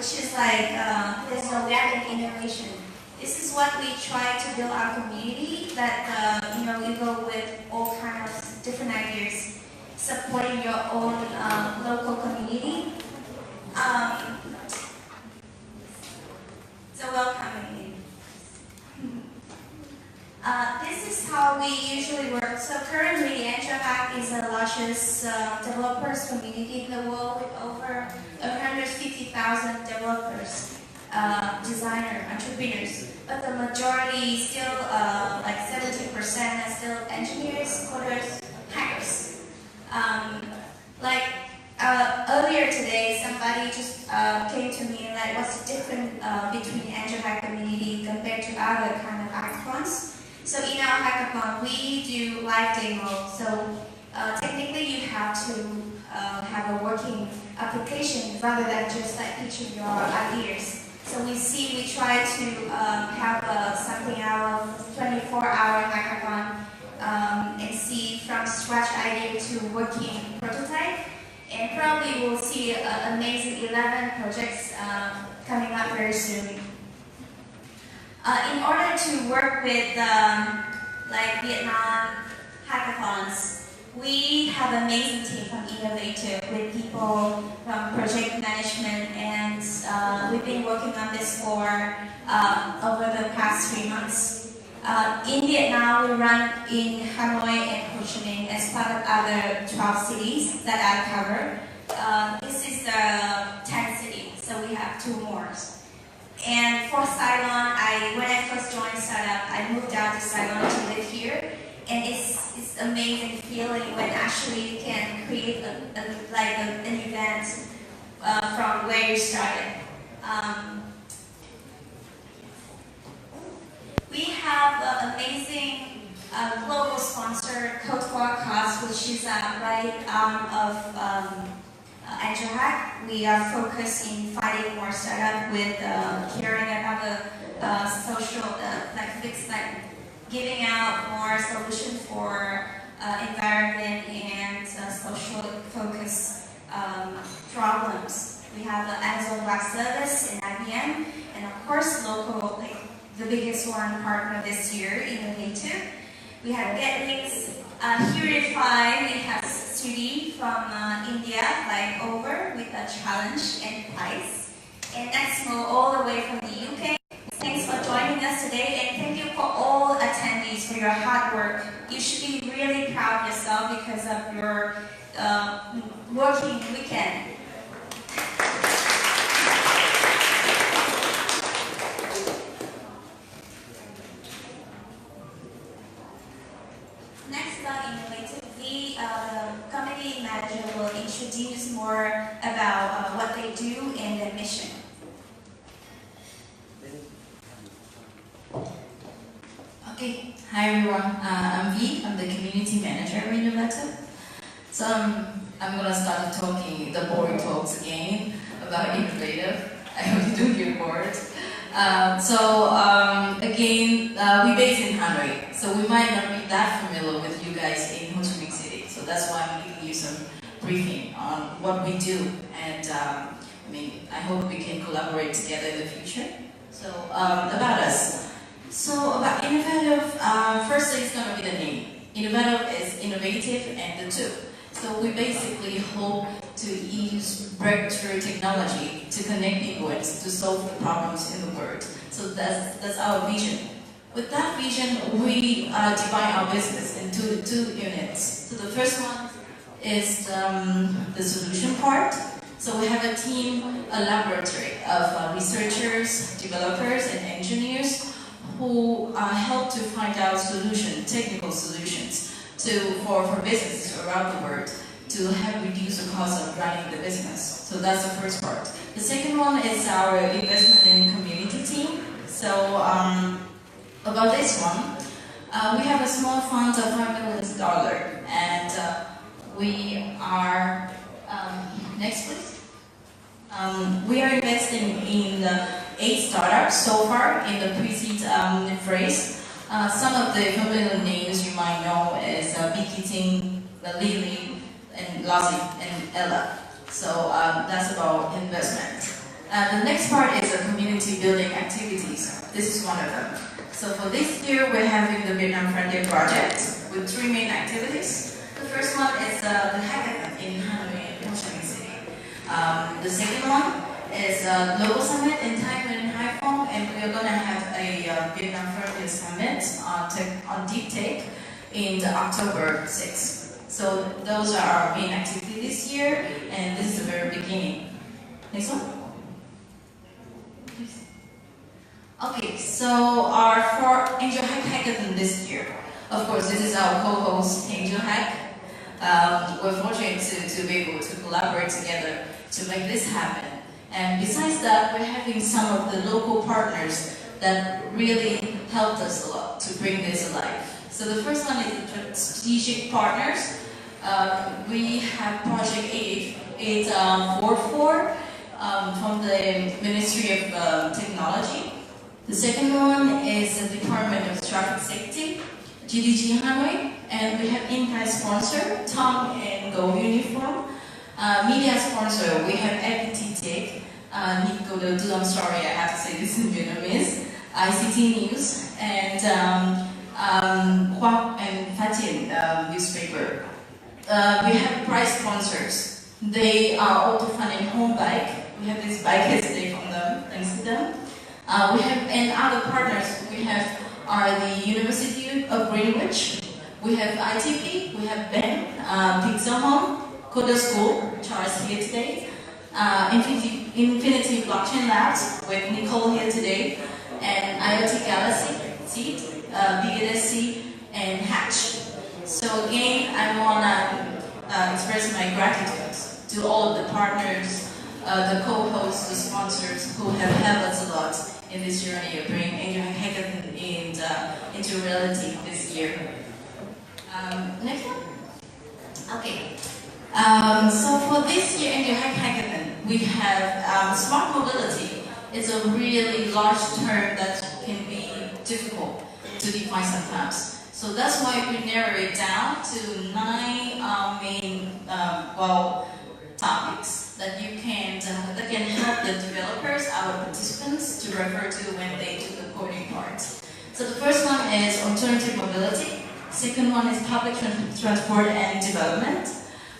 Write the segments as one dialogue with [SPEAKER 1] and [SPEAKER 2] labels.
[SPEAKER 1] which is like there's no gap in innovation. This is what we try to build our community, that you go with all kinds of different ideas, supporting your own local community. So welcoming. This is how we usually work. So currently, Angel Hack is the largest developers community in the world with over 150,000 developers, designers, entrepreneurs. But the majority, still like 70%, are still engineers, coders, hackers. Earlier today, somebody just came to me like, what's the difference between Angel Hack community compared to other kind of hackathons? So in our hackathon, we do live demo. So technically, you have to have a working application rather than just like pitching your ideas. So we try to have something out of 24-hour hackathon and see from scratch idea to working prototype. And probably we'll see an amazing 11 projects coming up very soon. In order to work with like Vietnam hackathons, we have an amazing team from Innovative with people from project management, and we've been working on this for over the past 3 months. In Vietnam, we run in Hanoi and Ho Chi Minh as part of other 12 cities that I cover. This is the 10th city, so we have 2 more. And for Ceylon, when I first joined startup, I moved out to Ceylon to live here, and it's amazing feeling when actually you can create an event from where you started. We have an amazing global sponsor, Code for a Cause, which is right arm of Angel Hack. We are focused in fighting more startup with caring about the social, giving out more solutions for environment and social focus problems. We have the Amazon Web Service and IBM, and of course local, the biggest one partner this year, Innovative. We have GetLinks, Purify, we have Sudi from India, like over with a challenge and prize. And Nexmo all the way from the UK. Thanks for joining us today, and thank you for all attendees for your hard work. You should be really proud of yourself because of your working weekend. Next up, Innovative, the committee manager will introduce more about what they do and their mission.
[SPEAKER 2] Okay, hi everyone. I'm V. I'm the community manager of Innovative. So I'm gonna start talking the boring talks again about Innovative. I hope you don't get bored. Again, we're based in Hanoi, so we might not be that familiar with you guys in Ho Chi Minh City. So that's why I'm giving you some briefing on what we do, and I hope we can collaborate together in the future. So about us. So about Innovative, firstly it's going to be the name. Innovative is innovative and the two. So we basically hope to use breakthrough technology to connect people and to solve the problems in the world. So that's our vision. With that vision, we divide our business into 2 units. So the first one is the solution part. So we have a team, a laboratory of researchers, developers, and engineers who help to find out technical solutions for businesses around the world to help reduce the cost of running the business. So that's the first part. The second one is our investment and community team. So about this one, we have a small fund of $5 million, and we are, next please. We are investing in 8 startups so far in the pre-seed phase. Some of the familiar names you might know is Bikiting, Lily, and Lassie, and Ella. So that's about investment. The next part is the community building activities. This is one of them. So for this year, we're having the Vietnam Frontier Project with 3 main activities. The first one is the Hackathon in Hanoi, Ho Chi Minh City. The second one is a local summit in Thailand and Haiphong, and we're going to have a Vietnam Frontier Summit on Deep Tech in October 6th. So those are our main activities this year, and this is the very beginning. Next one. Okay, so for Angel Hack Hackathon this year, of course, this is our co-host Angel Hack. We're fortunate to be able to collaborate together to make this happen. And besides that, we're having some of the local partners that really helped us a lot to bring this alive. So the first one is the strategic partners. We have Project 844 from the Ministry of Technology. The second one is the Department of Traffic Safety, GDG Hanoi, and we have in-kind sponsor, Tom and Go Uniform. Media sponsor, we have FPT Tech, Nico the I'm sorry, I have to say this in Vietnamese, ICT News, and Quoc and Fatien newspaper. We have prize sponsors. They are auto funding home bike. We have this bike yesterday from them, thanks to them. We have, and other partners we are the University of Greenwich, we have ITP, we have Ben, Pizza Home, Coda School, Charles here today, Infinity Blockchain Labs with Nicole here today, and IoT Galaxy, Seed, BLSC, and Hatch. So again, I want to express my gratitude to all of the partners, the co-hosts, the sponsors who have helped us a lot in this journey of bringing Angel Hackathon into reality this year. Next one. Okay. So for this year Angel Hackathon, we have smart mobility. It's a really large term that can be difficult to define sometimes. So that's why we narrow it down to 9 main topics that you can that can help the developers, our participants, to refer to when they do the coding part. So the first one is alternative mobility. Second one is public transport and development.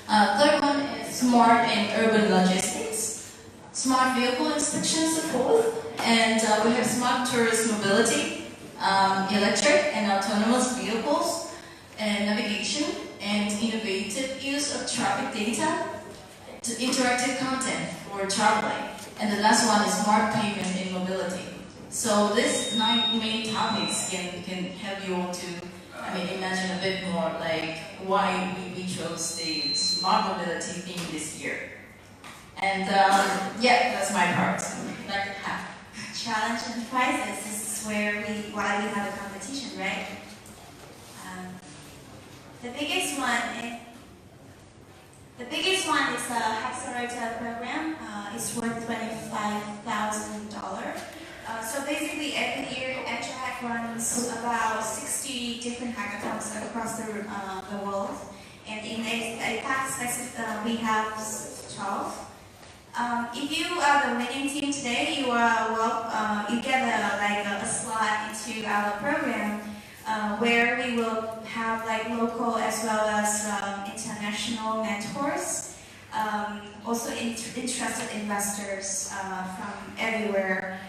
[SPEAKER 2] Third one is smart and urban logistics. Smart vehicle inspection support. And we have smart tourist mobility, electric and autonomous vehicles, and navigation, and innovative use of traffic data to interactive content for traveling. And the last one is smart payment and mobility. So these 9 main topics can help you all to imagine a bit more like why we chose the smart mobility theme this year. And yeah, that's my part. Back to Hap.
[SPEAKER 1] Challenge and prizes. This is why we have a competition, right? The biggest one is the Accelerator program. It's worth $25,000. So basically, every year, Angel Hack runs about 60 different hackathons across the world. And in APAC specific, we have 12. If you are the winning team today, you get a slot into our program where we will have local as well as international mentors, also interested investors from everywhere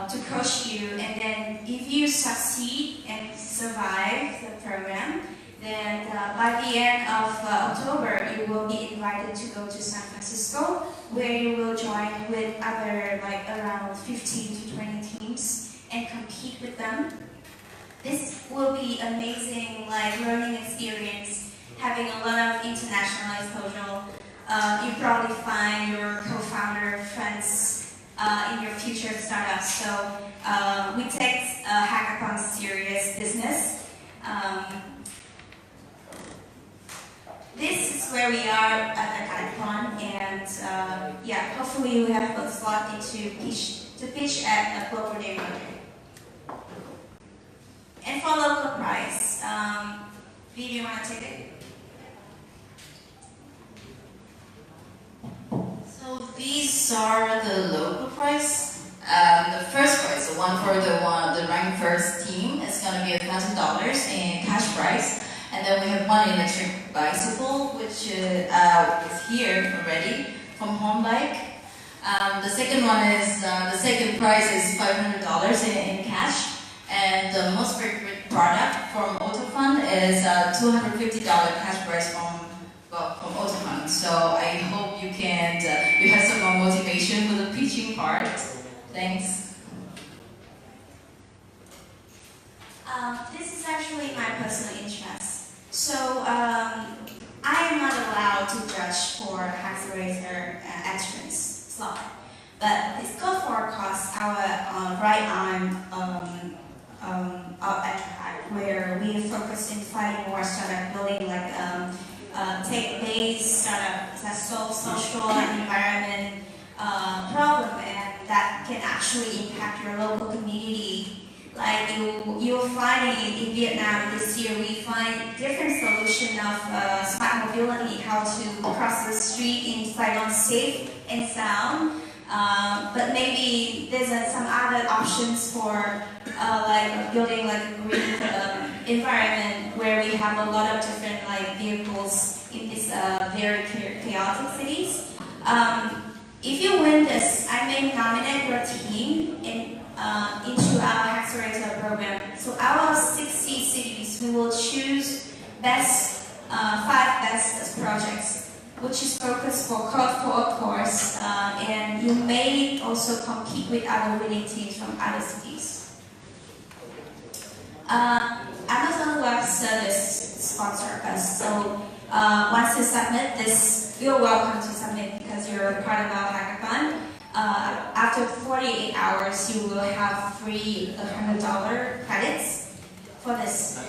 [SPEAKER 1] to coach you. And then if you succeed and survive the program, then by the end of October, you will be invited to go to San Francisco, where you will join with other around 15 to 20 teams and compete with them. This will be amazing learning experience, having a lot of international exposure. You probably find your co-founder friends in your future startups. So we take hackathon serious business. This is where we are at the hackathon, and yeah, hopefully we have a slot to pitch at a global neighborhood. And for local prize, do you want to take it? So these
[SPEAKER 2] these are the local price. The first prize, the one for the ranked first team, is going to be $1,000 in cash prize. And then we have one electric bicycle, which is here already from Home Bike. The second one is, the second prize is $500 in cash. And the most frequent product from AutoFund is $250 cash prize from AutoFund. So I hope you can, you have some more motivation for the pitching part. Thanks.
[SPEAKER 1] This is actually my personal interest. So I am not allowed to judge for accelerator entrance slot. But this go for course, our right arm track, where we focus in finding more startup building like tech-based startup that solve social and environment problem, and that can actually impact your local community. Like you'll find in Vietnam this year, we find different solution of smart mobility, how to cross the street in Saigon safe and sound. But maybe there's some other options for like building like a green environment where we have a lot of different like vehicles in these very chaotic cities. If you win this, I may nominate your team into our Accelerator program. So out of 60 cities, we will choose five best projects, which is focused for Code for a course, and you may also compete with other winning teams from other cities. Amazon Web Service sponsor us, so once you submit this, you're welcome to submit because you're part of our hackathon. After 48 hours, you will have free $100 credits for this.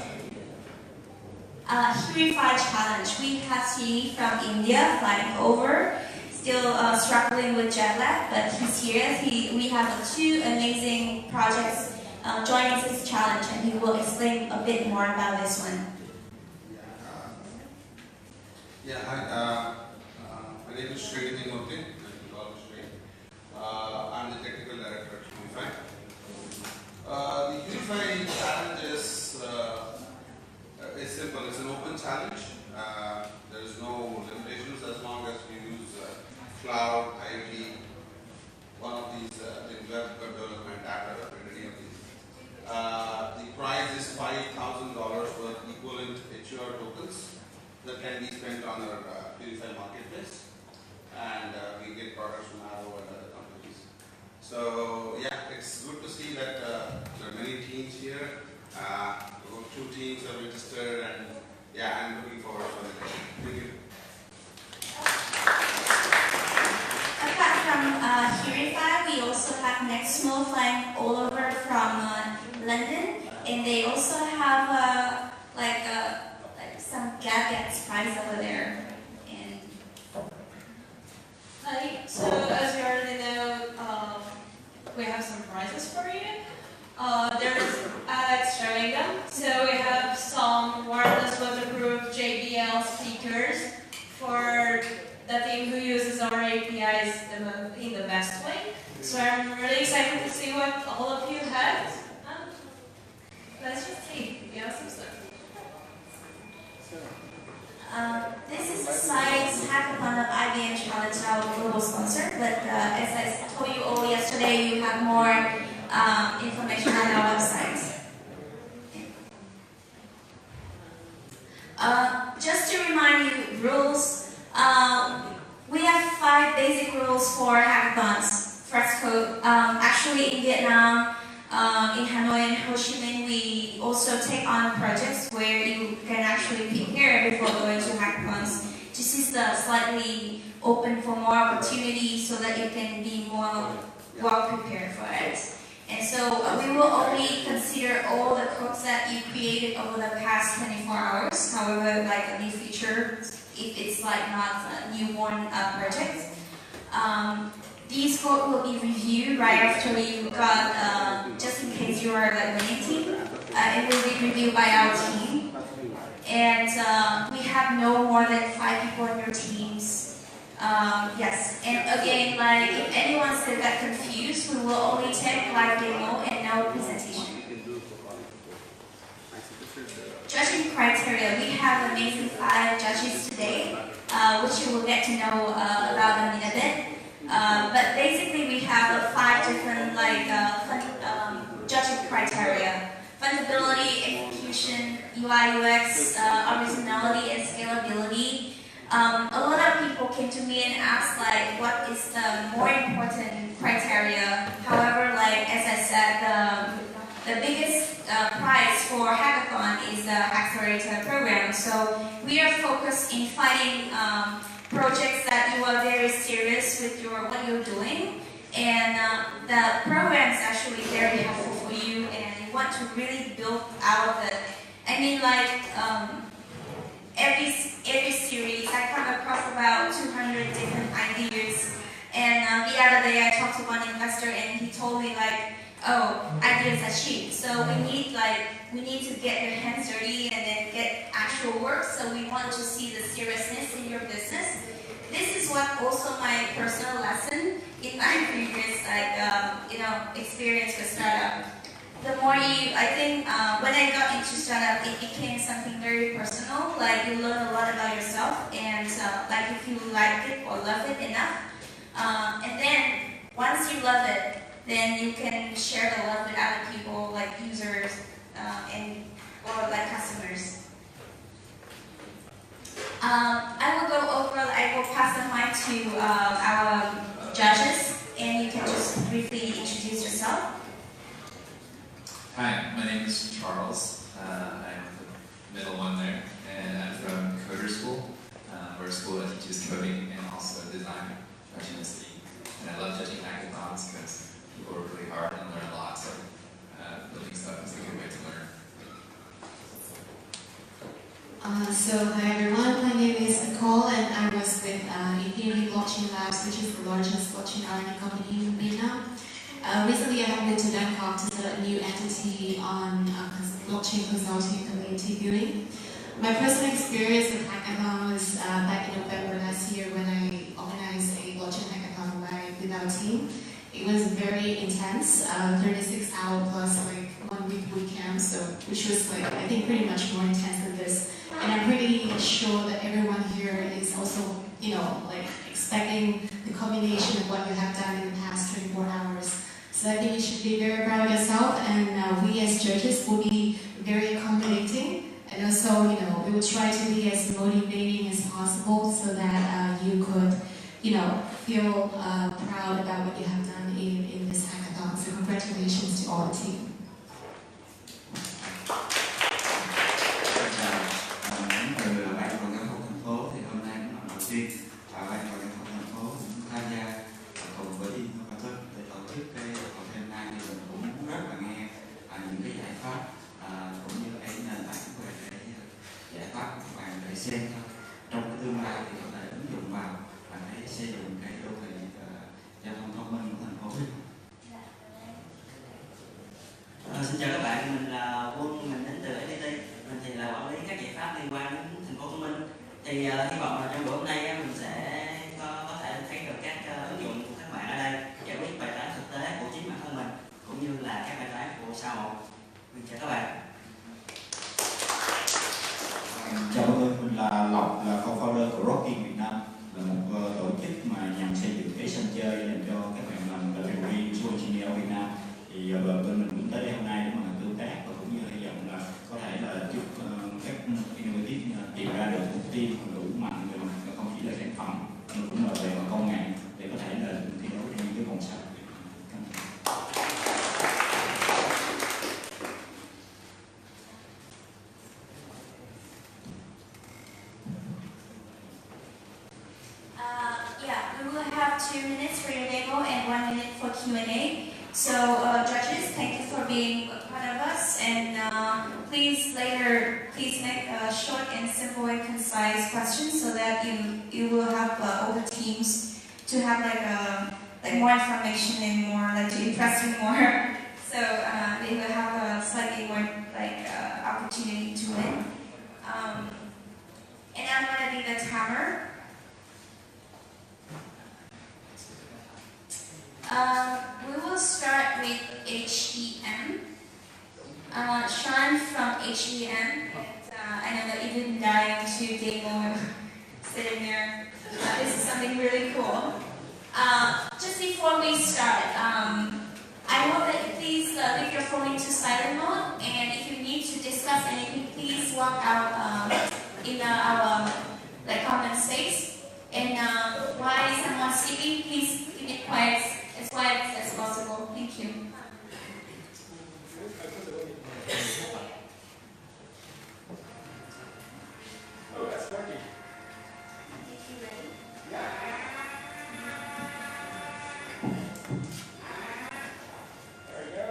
[SPEAKER 1] Purify Challenge. We have Chi from India flying over, still struggling with jet lag, but he's here. We have two amazing projects joining this challenge, and he will explain a bit more about this one.
[SPEAKER 3] Hi. My name is Srini Murthy. I'm the technical director at Unify. The Unify challenge is simple. It's an open challenge. There is no limitations as long as you use cloud, IoT, one of these in web development, app development, any of these. The prize is $5,000 worth equivalent HUR tokens that can be spent on our Unify marketplace, and we get products from Arrow and other companies. So it's good to see that there are many teams here. About 2 teams are registered, and I'm looking forward to it. Thank you.
[SPEAKER 1] Apart from Purify, we also have Nextmo flying all over from London, and they also have like some gadgets prize over there. And
[SPEAKER 4] hi. So as you already know, we have some prizes for you. There's Alex showing them. So we have some wireless waterproof JBL speakers for the team who uses our APIs in the best way. So I'm really excited to see what all of you have. Let's just see. We have some stuff.
[SPEAKER 1] This is the science hackathon of IBM Challenge, our global sponsor. But as I told you all yesterday, you have more information on our website. Just to remind you, rules. We have 5 basic rules for hackathons. First code. Actually, in Vietnam, in Hanoi and Ho Chi Minh, we also take on projects where you can actually prepare before going to hackathons. This is slightly open for more opportunities so that you can be more well prepared for it. And so we will only consider all the codes that you created over the past 24 hours. However, like a new feature, if it's like not a newborn project. These codes will be reviewed right after you got, just in case you are like winning team. It will be reviewed by our team. And we have no more than 5 people in your teams Yes, and again, like if anyone still got confused, we will only take live demo and no presentation. Judging criteria, we have amazing 5 judges today, which you will get to know about in a bit. But basically, we have 5 different judging criteria: fundability, execution, UI UX, originality, and scalability. A lot of people came to me and asked like, what is the more important criteria? However, like as I said, the biggest prize for Hackathon is the Accelerator program. So we are focused in finding projects that you are very serious with what you're doing, and the program is actually very helpful for you, and you want to really build out of it. I mean, like every series, I come across about 200 different ideas, and the other day I talked to one investor, and he told me like, oh, ideas are cheap. So we need to get your hands dirty and then get actual work. So we want to see the seriousness in your business. This is what also my personal lesson in my previous experience with startup. The more I think when I got into startup, it became something very personal. Like you learn a lot about yourself, and like if you like it or love it enough, and then once you love it, then you can share the love with other people, like users or like customers. I will pass the mic to our judges, and you can just briefly introduce yourself.
[SPEAKER 5] Hi, my name is Charles. I'm the middle one there, and I'm from Coder School. We're a school that teaches coding and also design professionally. And I love judging hackathons because people work really hard and learn a lot, so building stuff is a good way to learn.
[SPEAKER 6] Hi everyone, my name is Nicole, and I was with Infinity Blockchain Labs, which is the largest blockchain R&D company in Vietnam. Recently I have been to Bangkok to set up a new entity on blockchain consulting community building. My personal experience with Hackathon was back in November last year when I organized a blockchain hackathon with our team. It was very intense, 36-hour plus like 1 week bootcamp, which was like I think pretty much more intense than this. And I'm pretty sure that everyone here is also, like expecting the combination of what you have done in the past 24 hours. So I think you should be very proud of yourself, and we as judges will be very accommodating, and also, we will try to be as motivating as possible so that you could, feel proud about what you have done in this hackathon. So congratulations to all the team.
[SPEAKER 7] Trong cái tương lai thì có thể ứng dụng vào và để xây dựng cái đô thị giao thông thông minh của thành phố.
[SPEAKER 8] Xin chào các bạn, mình là Quân, mình đến từ FPT. Mình thì là quản lý các giải pháp liên quan đến thành phố thông minh. Thì hy vọng là trong buổi hôm nay mình sẽ có thể thấy được các ứng dụng của các bạn ở đây giải quyết bài toán thực tế của chính bản thân mình cũng như là các bài toán của xã hội. Mình chào các bạn.
[SPEAKER 7] Chào mình là Lộc, là co-founder của Rocking Việt Nam, là một tổ chức mà nhằm xây dựng cái sân chơi dành cho các bạn làm lập trình viên, software engineer ở Việt Nam. Thì bên mình cũng tới đây hôm nay để mà tương tác và cũng như hy vọng là có thể là giúp các innovative tìm ra được một team đủ mạnh về mặt không chỉ là sản phẩm mà cũng là về mặt công nghệ để có thể là thi đấu trong những cái vòng sau.
[SPEAKER 1] We will have 2 minutes for your demo and 1 minute for Q&A. So judges, thank you for being a part of us, and please make short and simple and concise questions so that you will have all the teams to have like more information and more to impress you more. So they will have a slightly more opportunity to win. And I'm gonna be the timer. We will start with HEM. Sean from HEM. I know that you've been dying to get more sitting there. This is something really cool. Just before we start, I hope that you please leave your phone into silent mode, and if you need to discuss anything, please walk out in our comment space. And while someone's speaking, please keep it quiet as possible. Thank you.
[SPEAKER 9] Oh, that's working. Yeah. There we go.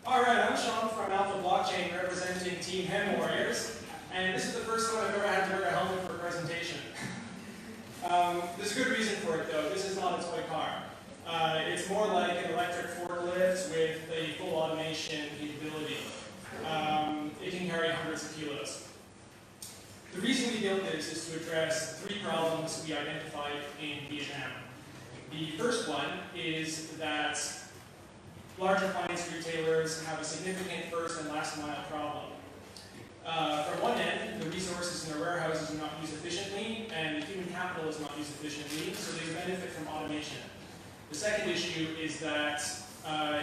[SPEAKER 9] All right, I'm Sean from Alpha Blockchain, representing Team Hem Warriors, and this is the first time I've ever had to wear a helmet for a presentation. There's a good reason for it, though. This is not a toy car. It's more like an electric forklift with a full automation capability. It can carry hundreds of kilos. The reason we built this is to address 3 problems we identified in Vietnam. The first one is that large appliance retailers have a significant first and last mile problem. From one end, the resources in their warehouses are not used efficiently, and the human capital is not used efficiently, so they benefit from automation. The second issue is that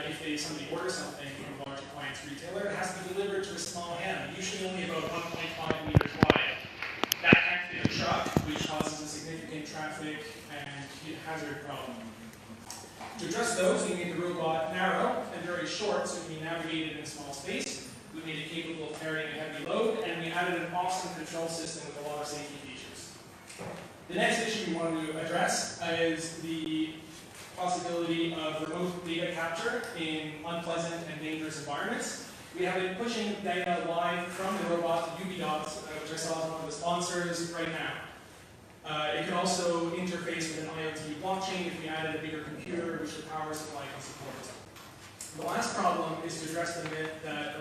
[SPEAKER 9] if somebody orders something from a large appliance retailer, it has to be delivered to a small ham, usually only about 1.5 meters wide. That can't fit a truck, which causes a significant traffic and hazard problem. To address those, we made the robot narrow and very short, so it can be navigated in a small space. We made it capable of carrying a heavy load, and we added an awesome control system with a lot of safety features. The next issue we wanted to address is the possibility of remote data capture in unpleasant and dangerous environments. We have been pushing data live from the robot to UBDOT, which I saw as one of the sponsors right now. It can also interface with an IoT blockchain if we added a bigger computer, which the power supply can support. The last problem is to address the myth that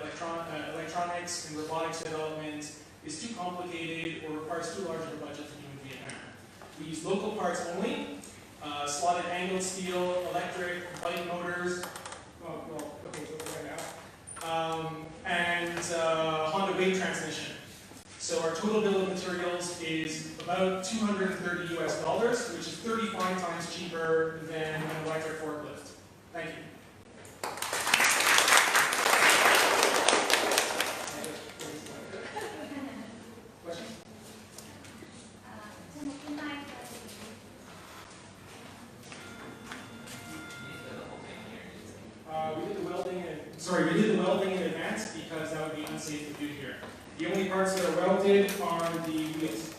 [SPEAKER 9] electronics and robotics development is too complicated or requires too large of a budget to do in Vietnam. We use local parts only, slotted angled steel, electric, bike motors, and Honda wave transmission. So our total bill of materials is about $230 US, which is 35 times cheaper than an electric forklift. Thank you. Questions? We did the welding in advance because that would be unsafe to do here. The only parts that are welded are the wheels.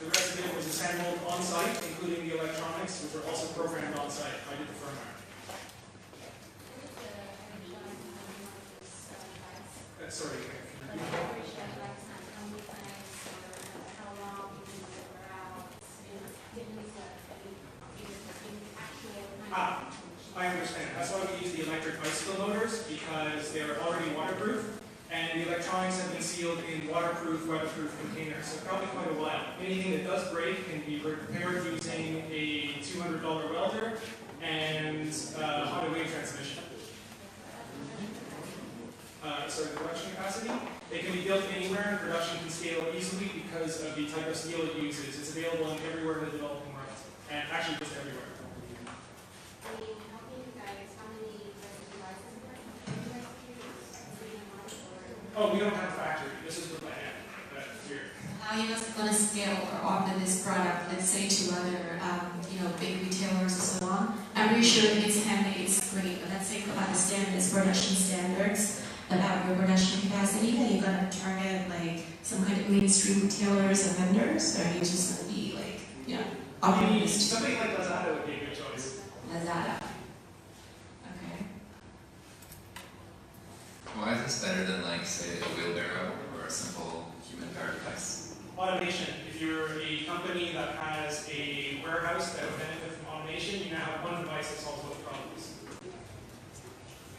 [SPEAKER 9] The rest of it was assembled on site, including the electronics, which were also programmed on site. I did the firmware. Sorry. I understand. That's why we use the electric bicycle motors, because they're already waterproof, and the electronics have been sealed in waterproof, weatherproof containers. So probably quite a while. Anything that does break can be repaired using a $200 welder and Honda wave transmission. The production capacity. It can be built anywhere, and production can scale easily because of the type of steel it uses. It's available everywhere in the developing world, and actually just everywhere. Oh, we don't have a factory. This is the plan here.
[SPEAKER 6] How are you guys going to scale or offer this product, let's say, to other, big retailers and so on? I'm pretty sure it's handmade, it's great, but let's say you understand this production standards about your production capacity. Are you going to target some kind of mainstream retailers or vendors, or are you just going to be offering this to
[SPEAKER 9] something like Lazada would be a good choice.
[SPEAKER 6] Lazada? Okay.
[SPEAKER 5] Why is this better than, say, a wheelbarrow or a simple human-powered device?
[SPEAKER 9] Automation. If you're a company that has a warehouse that would benefit from automation, you now have one device that solves both problems.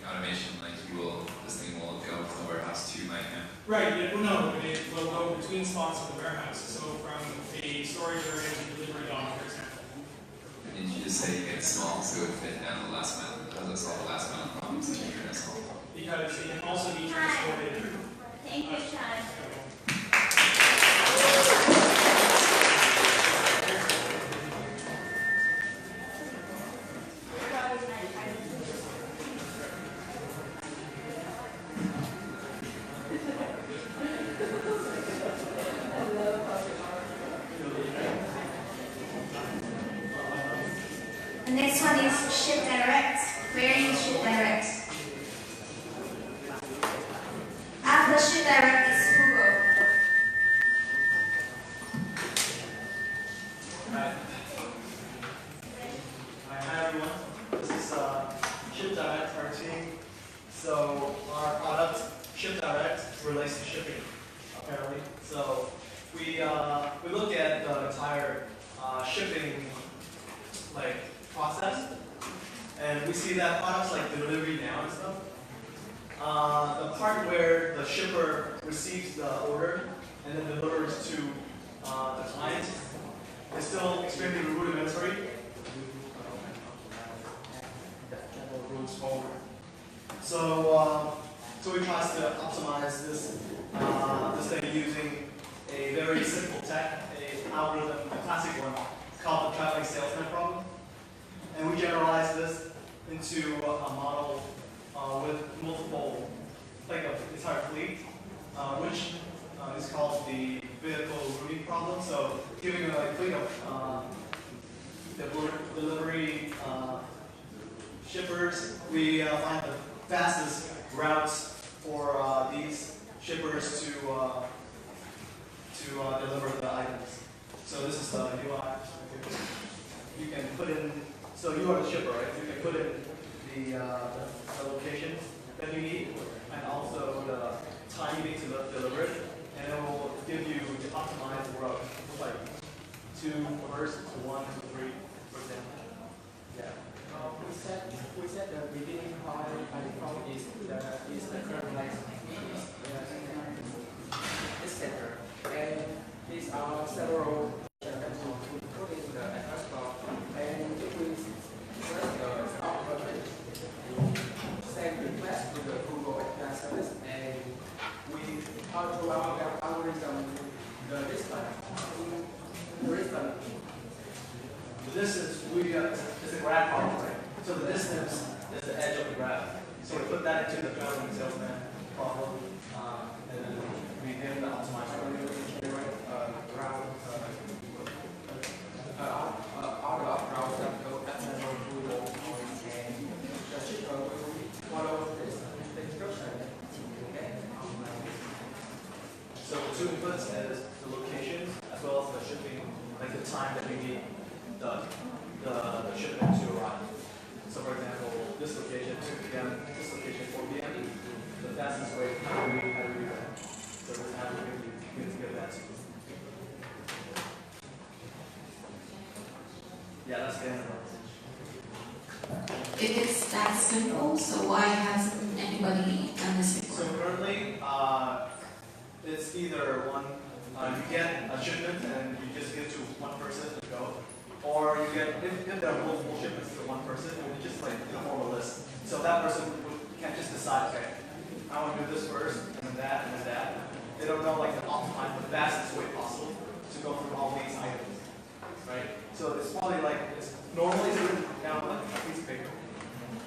[SPEAKER 5] The automation, this thing will go from the warehouse to my hand.
[SPEAKER 9] Right. It will go between spots of the warehouse. So from a storage area to delivery dock, for example.
[SPEAKER 5] and you just say you get it small so it would fit down the last mile. It doesn't solve the last mile problems that you're trying to solve.
[SPEAKER 9] Because it can also be transported.
[SPEAKER 1] Thank you, Chad. The next one is ship direct. Where is ship direct? After ship direct is Google.
[SPEAKER 10] Hi everyone. This is Ship Direct, our team. So our product, Ship Direct, relates to shipping, apparently. So we look at the entire shipping process, and we see that products like delivery now and stuff. The part where the shipper receives the order and then delivers to the client is still extremely rudimentary. So we try to optimize this thing using a very simple tech, an algorithm, a classic one called the traveling salesman problem, and we generalize this into a model with multiple, like an entire fleet, which is called the vehicle routing problem. So giving a fleet of delivery shippers, we find the fastest routes for these shippers to deliver the items. So this is the UI. You can put in, so you are the shipper, right? You can put in the location that you need and also the time you need to deliver it, and it will give you the optimized route, like 2 first to 1 to 3, for example. Yeah.
[SPEAKER 11] We said the beginning point by default is the current life etc. And these are several including the address bar. And if we press the stop button, send request to the Google API service, and we to our algorithm the distance.
[SPEAKER 10] The distance is a graph problem, right? So the distance is the edge of the graph. So we put that into the traveling salesman problem, and then we give the optimized So the 2 inputs is the location as well as the shipping, like the time that we need the shipment to arrive. So for example, this location 2 p.m., this location 4 p.m. The fastest way, how do we do that? So this is how we need to get that. Yeah, that's the answer.
[SPEAKER 6] It is that simple, so why hasn't anybody done this before?
[SPEAKER 10] So currently, it's either one, you get a shipment and you just give it to one person to go, or you get, if there are multiple shipments to one person, you just like form a list. So that person can't just decide, okay, I want to do this first, and then that, and then that. They don't know like the optimize the fastest way possible to go through all these items, right? So it's probably like, it's normally written down like a piece of paper.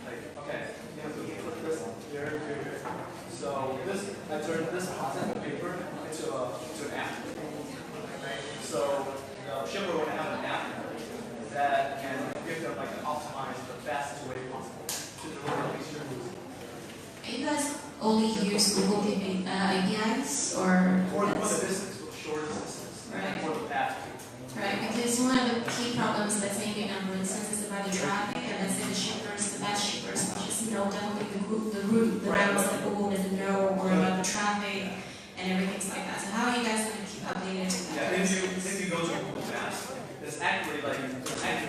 [SPEAKER 10] Like, okay, you have to put this here, here, here. So this, I turned this concept of paper into an app. So the shipper would have an app that can give them like an optimize the fastest way possible to deliver these shipments.
[SPEAKER 6] You guys only use Google APIs or
[SPEAKER 10] the distance, the shortest distance,
[SPEAKER 6] right?
[SPEAKER 10] For the path.
[SPEAKER 6] Right, because one of the key problems, let's say for instance, is about the traffic, and let's say the shippers, the best shippers, just know definitely the route, the routes that Google doesn't know, or about the traffic and everything like that. So how are you guys going to keep updated to that?
[SPEAKER 10] Yeah, if you go to Google Maps, it's actually like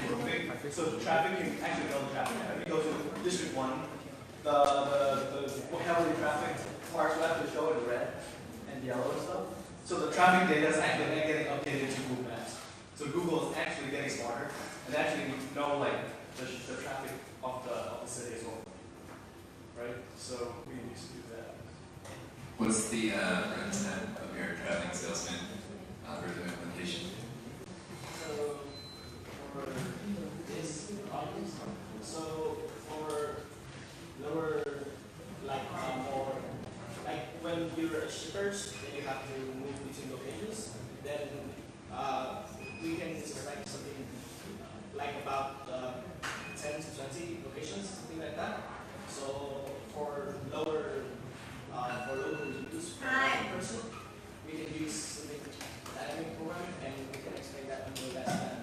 [SPEAKER 10] routing. So the traffic, you can actually know the traffic. If you go to District 1, the heavily trafficked parts will have to show in red and yellow and stuff. So the traffic data is actually getting updated to Google Maps. So Google is actually getting smarter and actually know like the traffic of the city as well, right? So we used to do that.
[SPEAKER 5] What's the runtime of your traveling salesman algorithm implementation?
[SPEAKER 9] So for this audience, so for lower, like more, like when you're a shippers, then you have to move between locations. Then we can expect something like about 10 to 20 locations, something like that. So for lower, for local use per person, we can use something dynamic programming, and we can expect that under less than.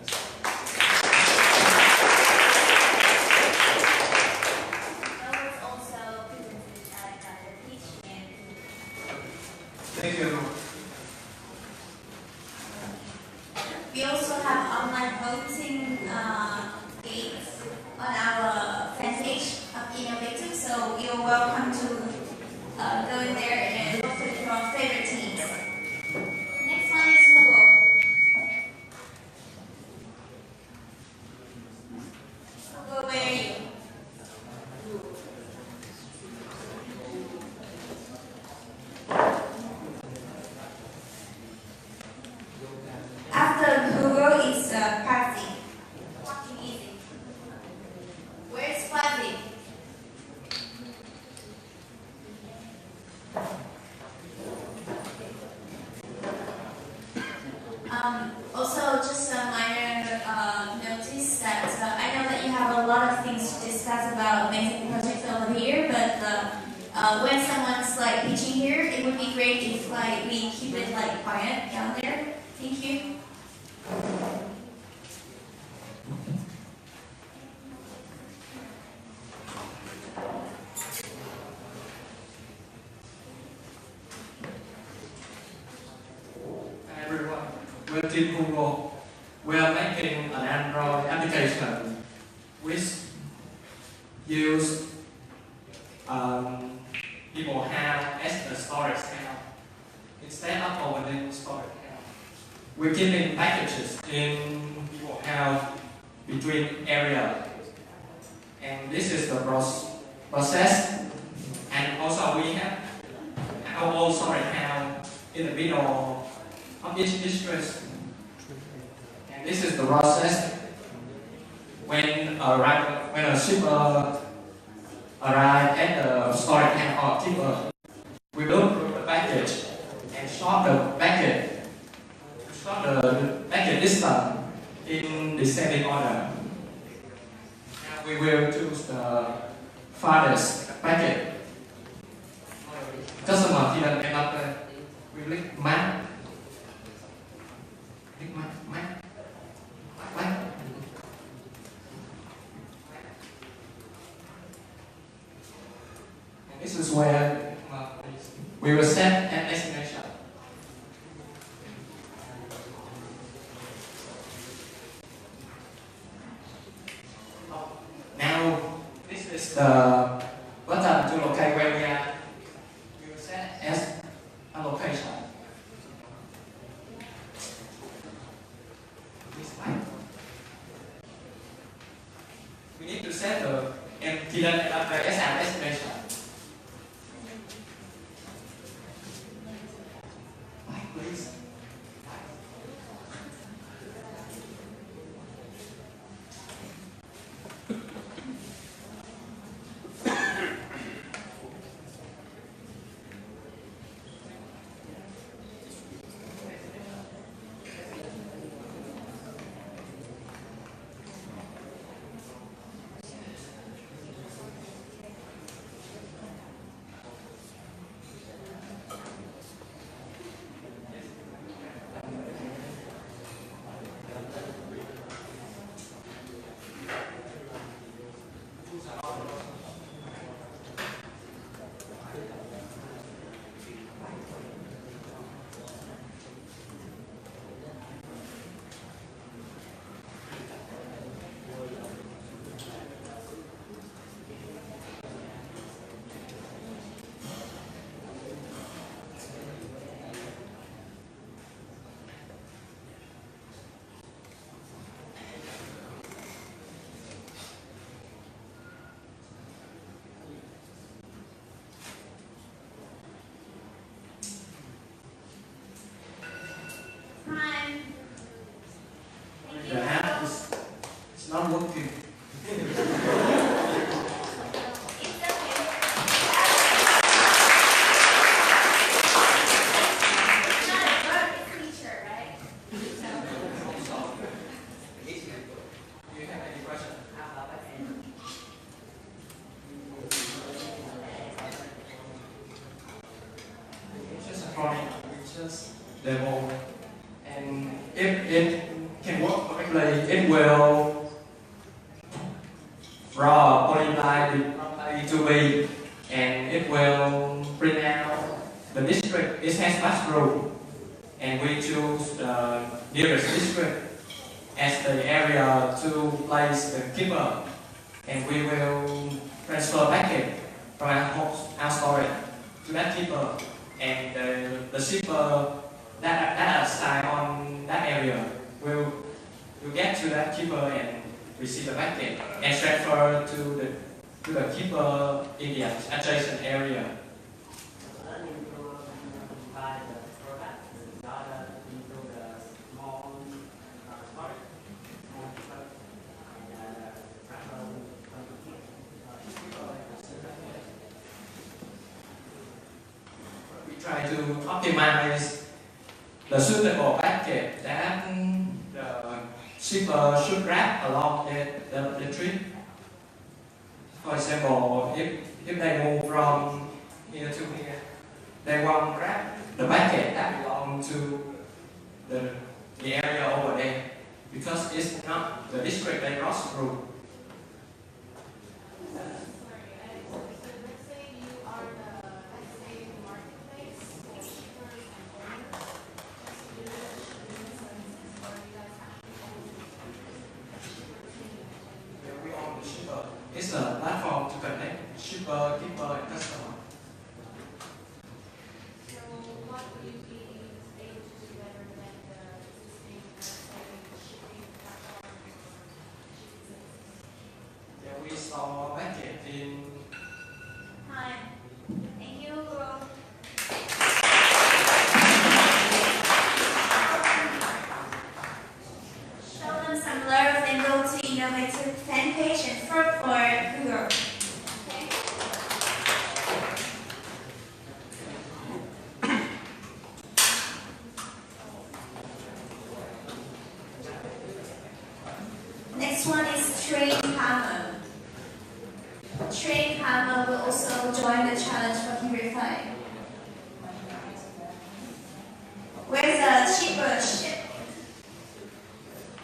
[SPEAKER 10] Thank you, everyone.
[SPEAKER 1] We also have online voting gates on our fan page of Innovative, so you're welcome to go in there and vote for your favorite teams. Next one is Google. Google, where are you? After Google is Party. Fucking easy. Where's Party? Also, just a minor notice that I know that you have a lot of things to discuss about amazing projects over here, but when someone's like pitching here, it would be great if like we keep it like quiet down there. Thank you.
[SPEAKER 12] Hi everyone, we're Team Google. We are making an Android application which use people have as a storage account instead of opening storage account. We're giving packages in people have between area, and this is the process. And also we have our own storage account in the middle of each district. And this is the process when a shipper arrives at the storage account or keeper. We look through the package and sort the package distance in descending order. And we will choose the farthest packet. Customer khi đặt we click map. And this is where we will set an destination. Now, this is the button to locate where we are. We will set as a location. We need to set the hidden address as our destination. Please. Demo, and if it can work correctly, it will draw a polyline with A to B, and it will print out the district. It has mushroom, and we choose the nearest district as the area to place the keeper, and we will transfer packet from our storage to that keeper, and the shipper that assigned on that area will get to that keeper and receive the packet and transfer to the keeper in the adjacent area. We try to optimize the suitable packet that the shipper should wrap along the trip. For example, if they move from here to here, they want to wrap the packet that belongs to the area over there because it's not the district they cross through. It's a platform to connect shipper, keeper, and customer.
[SPEAKER 13] So what would you be able to do better than the existing shipping platform or shipping services?
[SPEAKER 12] Yeah, we store packet in.
[SPEAKER 1] Hi. Thank you, Guru. Show them some love and go to innovative fan page and fruit or Google. Okay. Next one is Train Hammer. Train Hammer will also join the challenge for Purify. Where's the cheaper ship?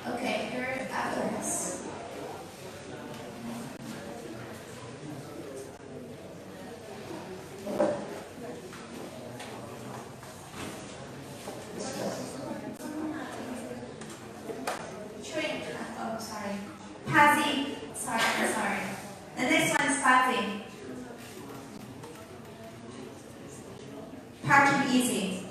[SPEAKER 1] Okay, here after us. Train, oh sorry. Pazzi, sorry. The next one is Pazzi. Parking easy.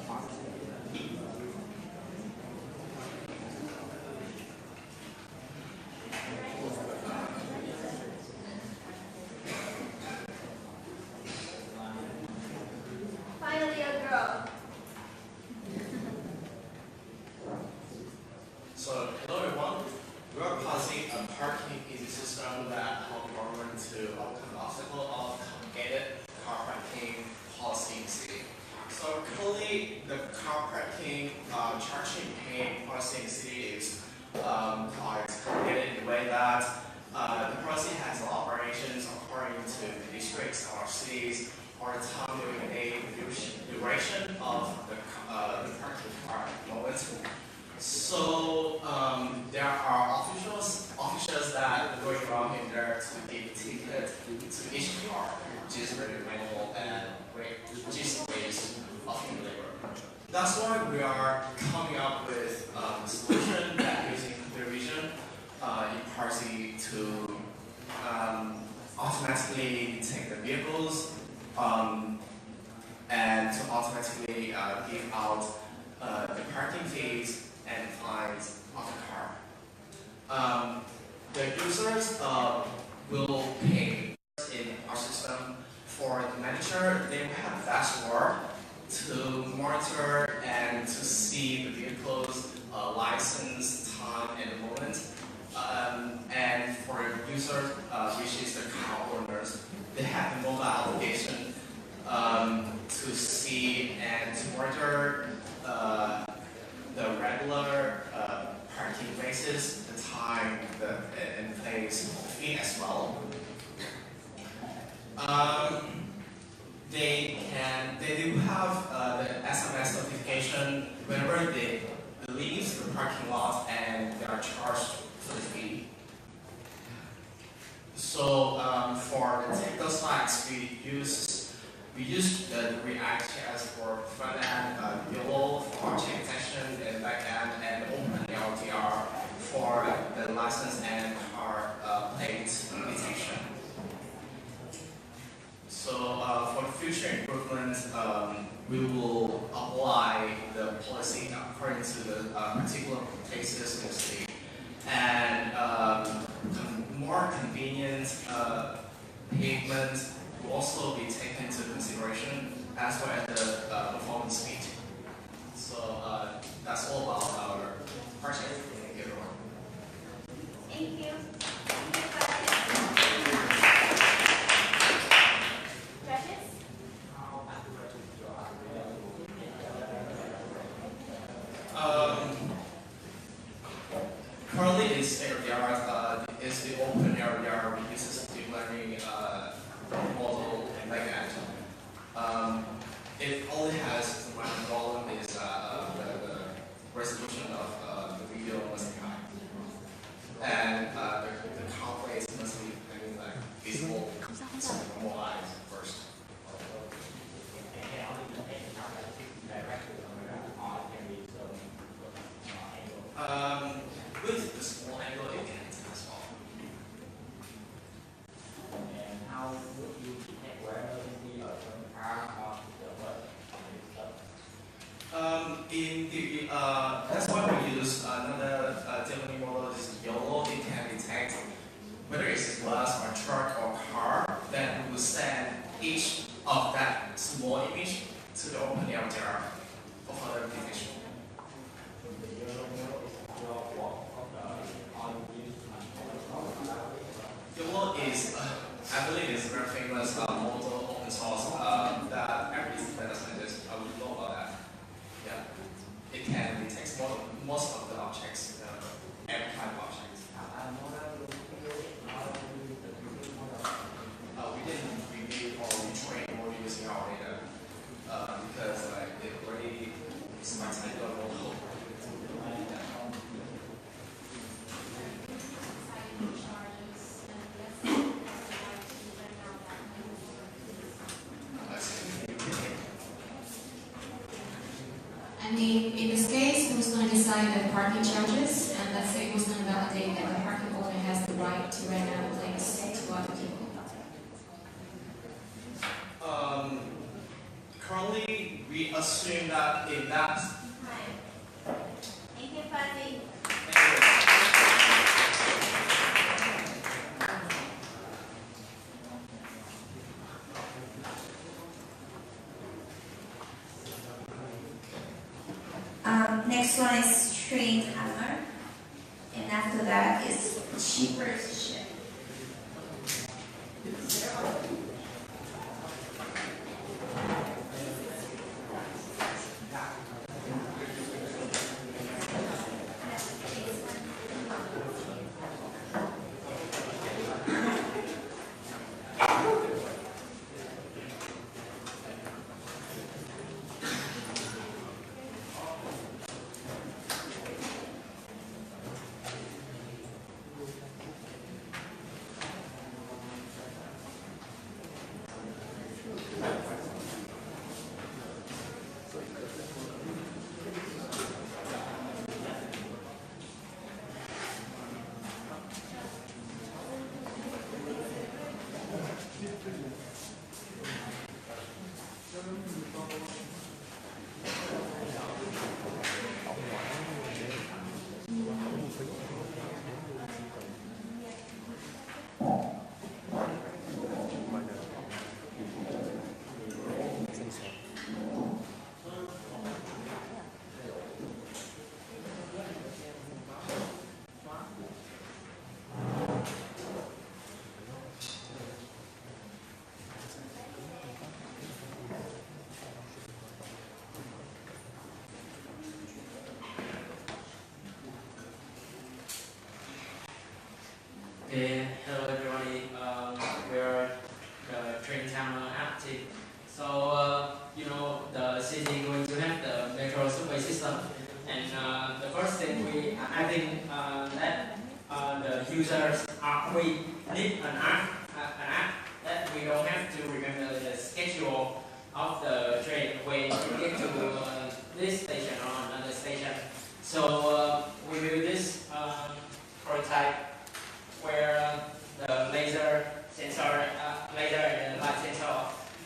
[SPEAKER 1] Finally a girl.
[SPEAKER 14] So, hello everyone. We are passing a parking easy system that helps government to overcome the obstacle of complicated car parking policy in the city. So currently, the car parking charging paying policy in the city is quite complicated in the way that the policy has operations according to the districts or cities or the time during a duration of the parking car moment. So there are officials that are going around in there to give ticket to each car, which is very manual and which is waste of human labor. That's why we are coming up with a solution that using computer vision in Parsi to automatically detect the vehicles and to automatically give out the parking fees and fines of the car. The users will pay in our system for the manager. They will have dashboard to monitor and to see the vehicle's license, time, and moment. And for users users, which is the car owners, they have the mobile application to see and to monitor the regular parking places, the time, and place of fee as well. They do have the SMS notification whenever they leave the parking lot and they are charged for the fee. So for the technical slides, we use the React.js for front end, YOLO for object detection, and back end, and OpenLDR for the license and car plate detection. So for the future improvements, we will apply the policy according to the particular places in the state, and more convenient pavement will also be taken into consideration, as well as the performance speed. So that's all about our project. Thank you, everyone.
[SPEAKER 1] Thank you.
[SPEAKER 14] Currently, it's state-of-the-art. Is the open area uses deep learning model and like that. It only has one problem is the resolution of the video must be high, and the conflicts must be visible to normal eyes first. With the small angle, it can as well.
[SPEAKER 11] And how would you detect whether the car or
[SPEAKER 14] In the that's why we use another deep learning model. Is YOLO. It can detect whether it's a bus or truck or car. Then we will send each of that small image to the OpenLDR for further detection. YOLO is, I believe, is a very famous model open source that every data scientist would know about that. Yeah, it can detect most of the objects, every kind of objects. We didn't review or retrain or using our data because it already is my technical model.
[SPEAKER 6] And in this case, who's going to decide the parking charges? And let's say who's going to validate that the parking owner has the right to rent out a place to other people?
[SPEAKER 14] Currently, we assume that in that.
[SPEAKER 1] Thank you, Fatih. Next one is trained hammer, and after that is cheaper ship.
[SPEAKER 12] users we need an app that we don't have to remember the schedule of the train when we get to this station or another station. So we build this prototype where the laser sensor, laser and the light sensor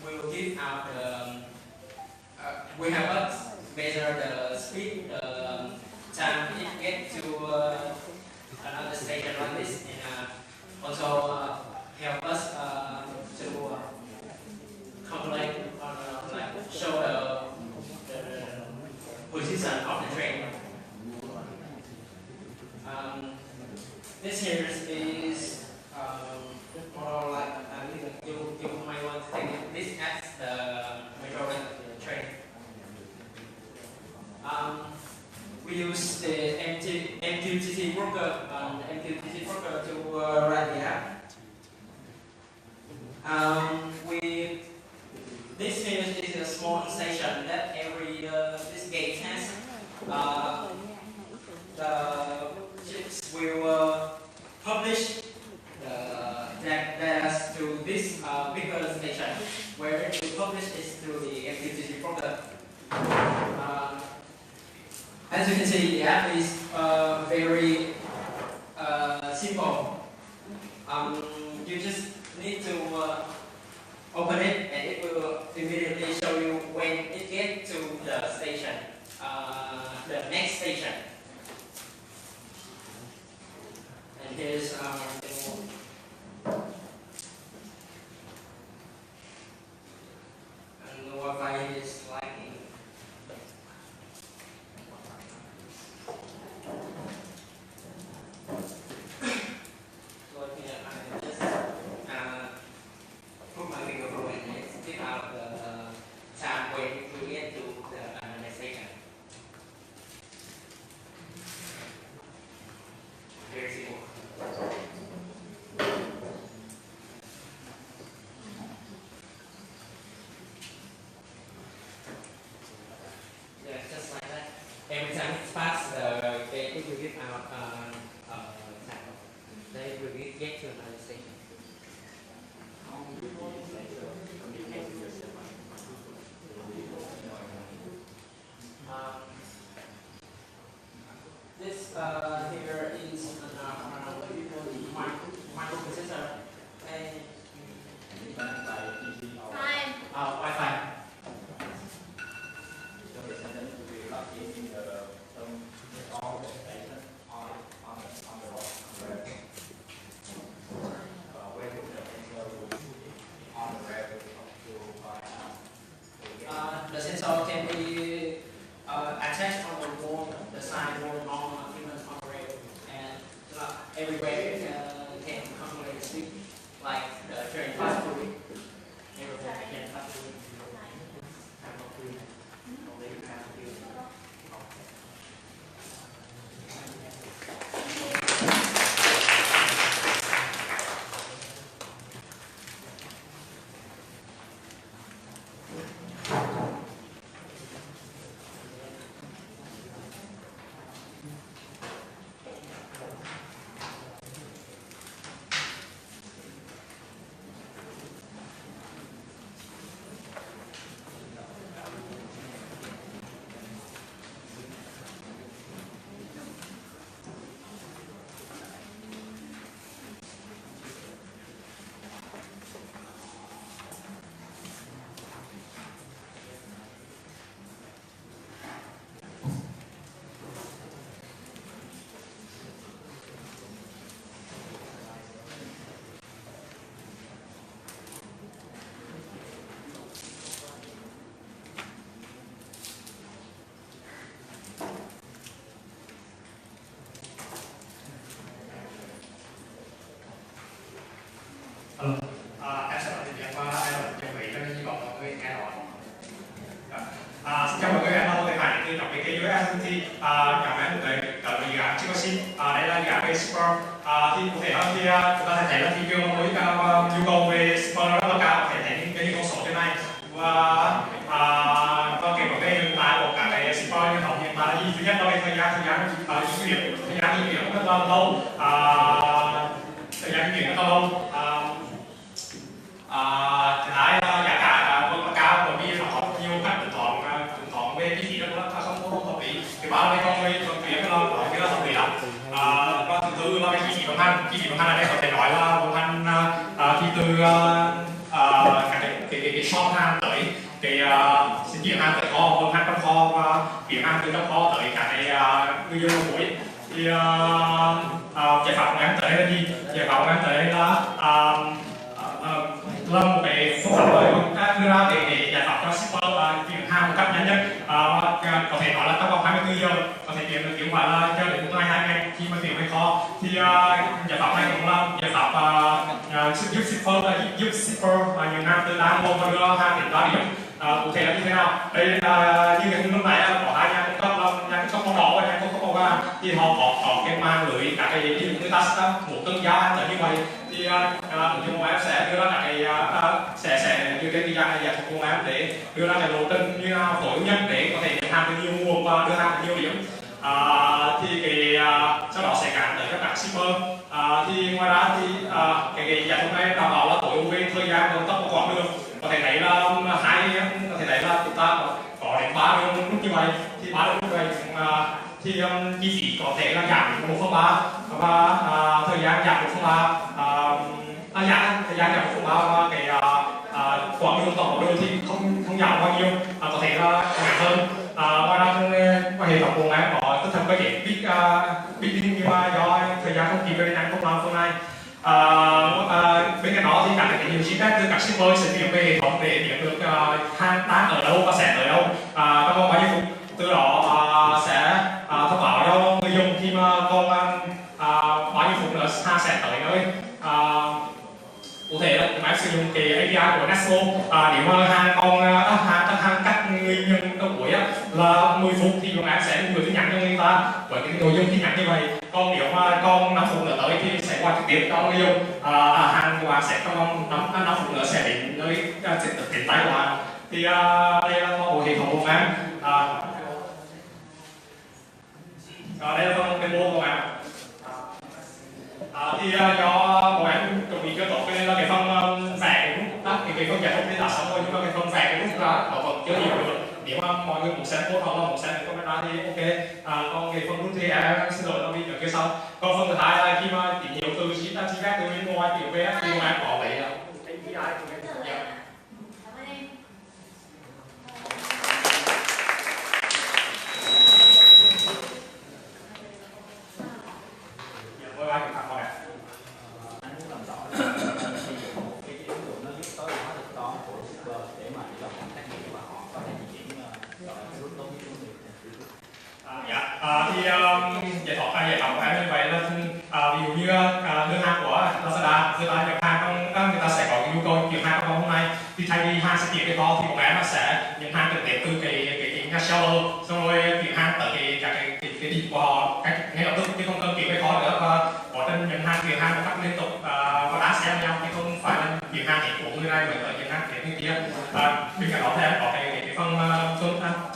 [SPEAKER 12] will give out the we have us measure the speed, the time it gets to another station like this, and also help us to calculate like show the position of the train. This here is more like you might want to take this as the majority of the train. We use the MQTT broker to write the app. This here is a small station that every this gate has. The chips will publish that data to this bigger station, where it will publish is through the MQTT broker. As you can see, the app is very simple. You just need to open it, and it will immediately show you when it gets to the station, the next station. And here's our demo. And the Wi-Fi is lagging. Put my finger over it and spit out the time when we get to the next station. Very simple. Yeah, just like that. Every time it passes, it will give out time. Then it will get to another station. This here is a microprocessor and Wi-Fi. The sensor can be attached on the wall, the side wall, on even on the rail, and everywhere can calculate the speed, like the train pass through. Everywhere can pass through.
[SPEAKER 9] Em sẽ nói chuyện qua ai là chuẩn bị cho những hy vọng mọi người nghe nói. Xin chào mọi người, em là Tô Thị Hải, thì tổng bí thư dưới SMT. Cảm ơn mọi người tới với dự án Chicosin. Đây là dự án về Super. Thì cụ thể hơn thì chúng ta sẽ thấy là thị trường mỗi nhu cầu về Super rất là cao, có thể thấy những con số trên này. Và kể cả về hiện tại của các cái Super truyền thống hiện tại là gì? Thứ nhất là về thời gian di chuyển rất là lâu. từ cái shop hàng tới cái xin chuyển hàng tới kho, vận hàng trong kho và chuyển hàng từ trong kho tới các cái người dùng cuối. Thì giải pháp của em tới đây là gì? Giải pháp của em tới đây là một cái phương pháp mới đưa ra để giải pháp cho shipper chuyển hàng một cách nhanh nhất, có thể nói là trong vòng 24 giờ có thể chuyển được, chứ không phải là cho đến một ngày 2 ngày khi mà chuyển về kho. Thì giải pháp này cũng là giải pháp giúp shipper những hàng từ đang mua và đưa hàng đến 3 điểm. Cụ thể là như thế nào? Đây là như cái lúc này có 2 nhà cung cấp là nhà cung cấp màu đỏ và nhà cung cấp màu vàng, thì họ có cái mạng lưới các cái người ta một cân giá hàng tới như vậy. Thì ứng dụng của em sẽ đưa ra các cái sẽ đưa cái dạng thuộc của em để đưa ra cái lộ trình như nào tối ưu nhất để có thể hàng từ nhiều nguồn và đưa hàng từ nhiều điểm. Thì cái sau đó sẽ gắn tới các shipper. Thì ngoài ra thì cái giải pháp này đảm bảo là tối ưu về thời gian và tốc độ quãng đường. Có thể thấy là chúng ta có đến 3 đường lúc như vậy, thì 3 đường lúc này thì chi phí có thể là giảm 1/3 và thời gian giảm 1/3, thời gian giảm 1/3 và cái quãng đường tổng đường thì không giảm bao nhiêu, có thể là ngắn hơn. Ngoài ra trong hệ thống của em có tích hợp cái bidding, nhưng mà do thời gian không kịp nên em không làm phần này. Bên cạnh đó thì các cái nhiều feedback từ các shipper sẽ tìm về hệ thống để biết được hàng đang ở đâu và sẽ tới đâu trong vòng bao nhiêu phút. Từ đó sẽ thông báo cho người dùng khi mà còn bao nhiêu phút nữa hàng sẽ tới nơi. Cụ thể là chúng em sử dụng cái API của Nestle. Nếu mà hàng cách người nhận tới cuối là 10 phút thì chúng em sẽ gửi tin nhắn cho người ta với cái nội dung tin nhắn như vậy. Còn nếu mà còn 5 phút nữa tới thì sẽ qua trực tiếp cho người dùng. Hàng của bạn sẽ trong vòng 5 phút nữa sẽ đến nơi đến tay của bạn. Thì đây là một hệ thống của em. Đây là phần demo của em. Thì do bọn em chuẩn bị chưa tốt cho nên là cái phần vẽ cái nút đó, cái phần giải pháp thì đã xong rồi, nhưng mà cái phần vẽ cái nút đó nó vẫn chưa hiểu được. Nếu mà mọi người muốn xem code hoặc là muốn xem cái comment thì ok. Còn cái phần nút thì em xin lỗi là vì ở kia sau. Còn phần thứ hai là khi mà tín hiệu từ feedback từ bên ngoài kiểu về thì bọn em có lấy API của cái mời anh thẳng hỏi.
[SPEAKER 7] Anh muốn làm rõ là xây dựng một cái ứng dụng nó giúp tối ưu hóa thuật toán của shipper để mà cho họ trách nhiệm và họ có thể di chuyển rút tốt nhất của mình.
[SPEAKER 9] Thì giải pháp của em như vậy là ví dụ như đơn hàng của Lazada, người ta nhập hàng trong người ta sẽ có nhu cầu chuyển hàng trong hôm nay, thì thay vì hàng sẽ chuyển về kho thì bọn em sẽ nhận hàng trực tiếp từ cái nhà seller, xong rồi chuyển hàng tới cái điểm của họ ngay lập tức, chứ không cần chuyển về kho nữa, và quá trình nhận hàng chuyển hàng một cách liên tục và đa xen nhau, chứ không phải là chuyển hàng của người này với nhận hàng của người kia. Bên cạnh đó thì em có cái phần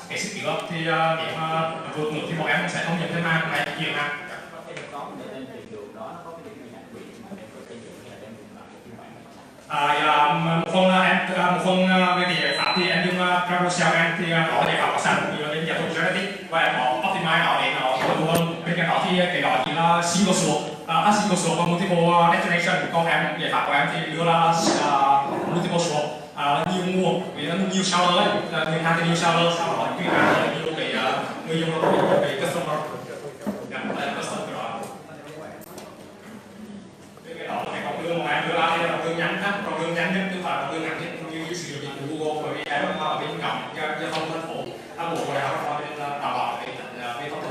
[SPEAKER 9] cái sức chứa thì nếu mà vượt ngưỡng thì bọn em sẽ không nhận thêm hàng này chuyển hàng. Một phần về cái giải pháp thì em dùng Carousel em thì có giải pháp có sẵn như là giải pháp generative và em có optimize nó để nó tối ưu hơn. Bên cạnh đó thì cái đó chỉ là single source và multiple destination. Còn em giải pháp của em thì đưa ra multiple source, nhiều nguồn, vì nó nhiều seller ấy, người hàng thì nhiều seller, sau đó chuyển hàng tới nhiều cái người dùng cái customer. Đó là cái con đường mà em đưa ra đây là con đường ngắn nhất, con đường ngắn nhất chứ phải là con đường ngắn nhất như sử dụng dịch vụ Google, bởi vì em ở bên cạnh giao thông thành phố, thành phố của em cho nên là đảm bảo cái tốc độ.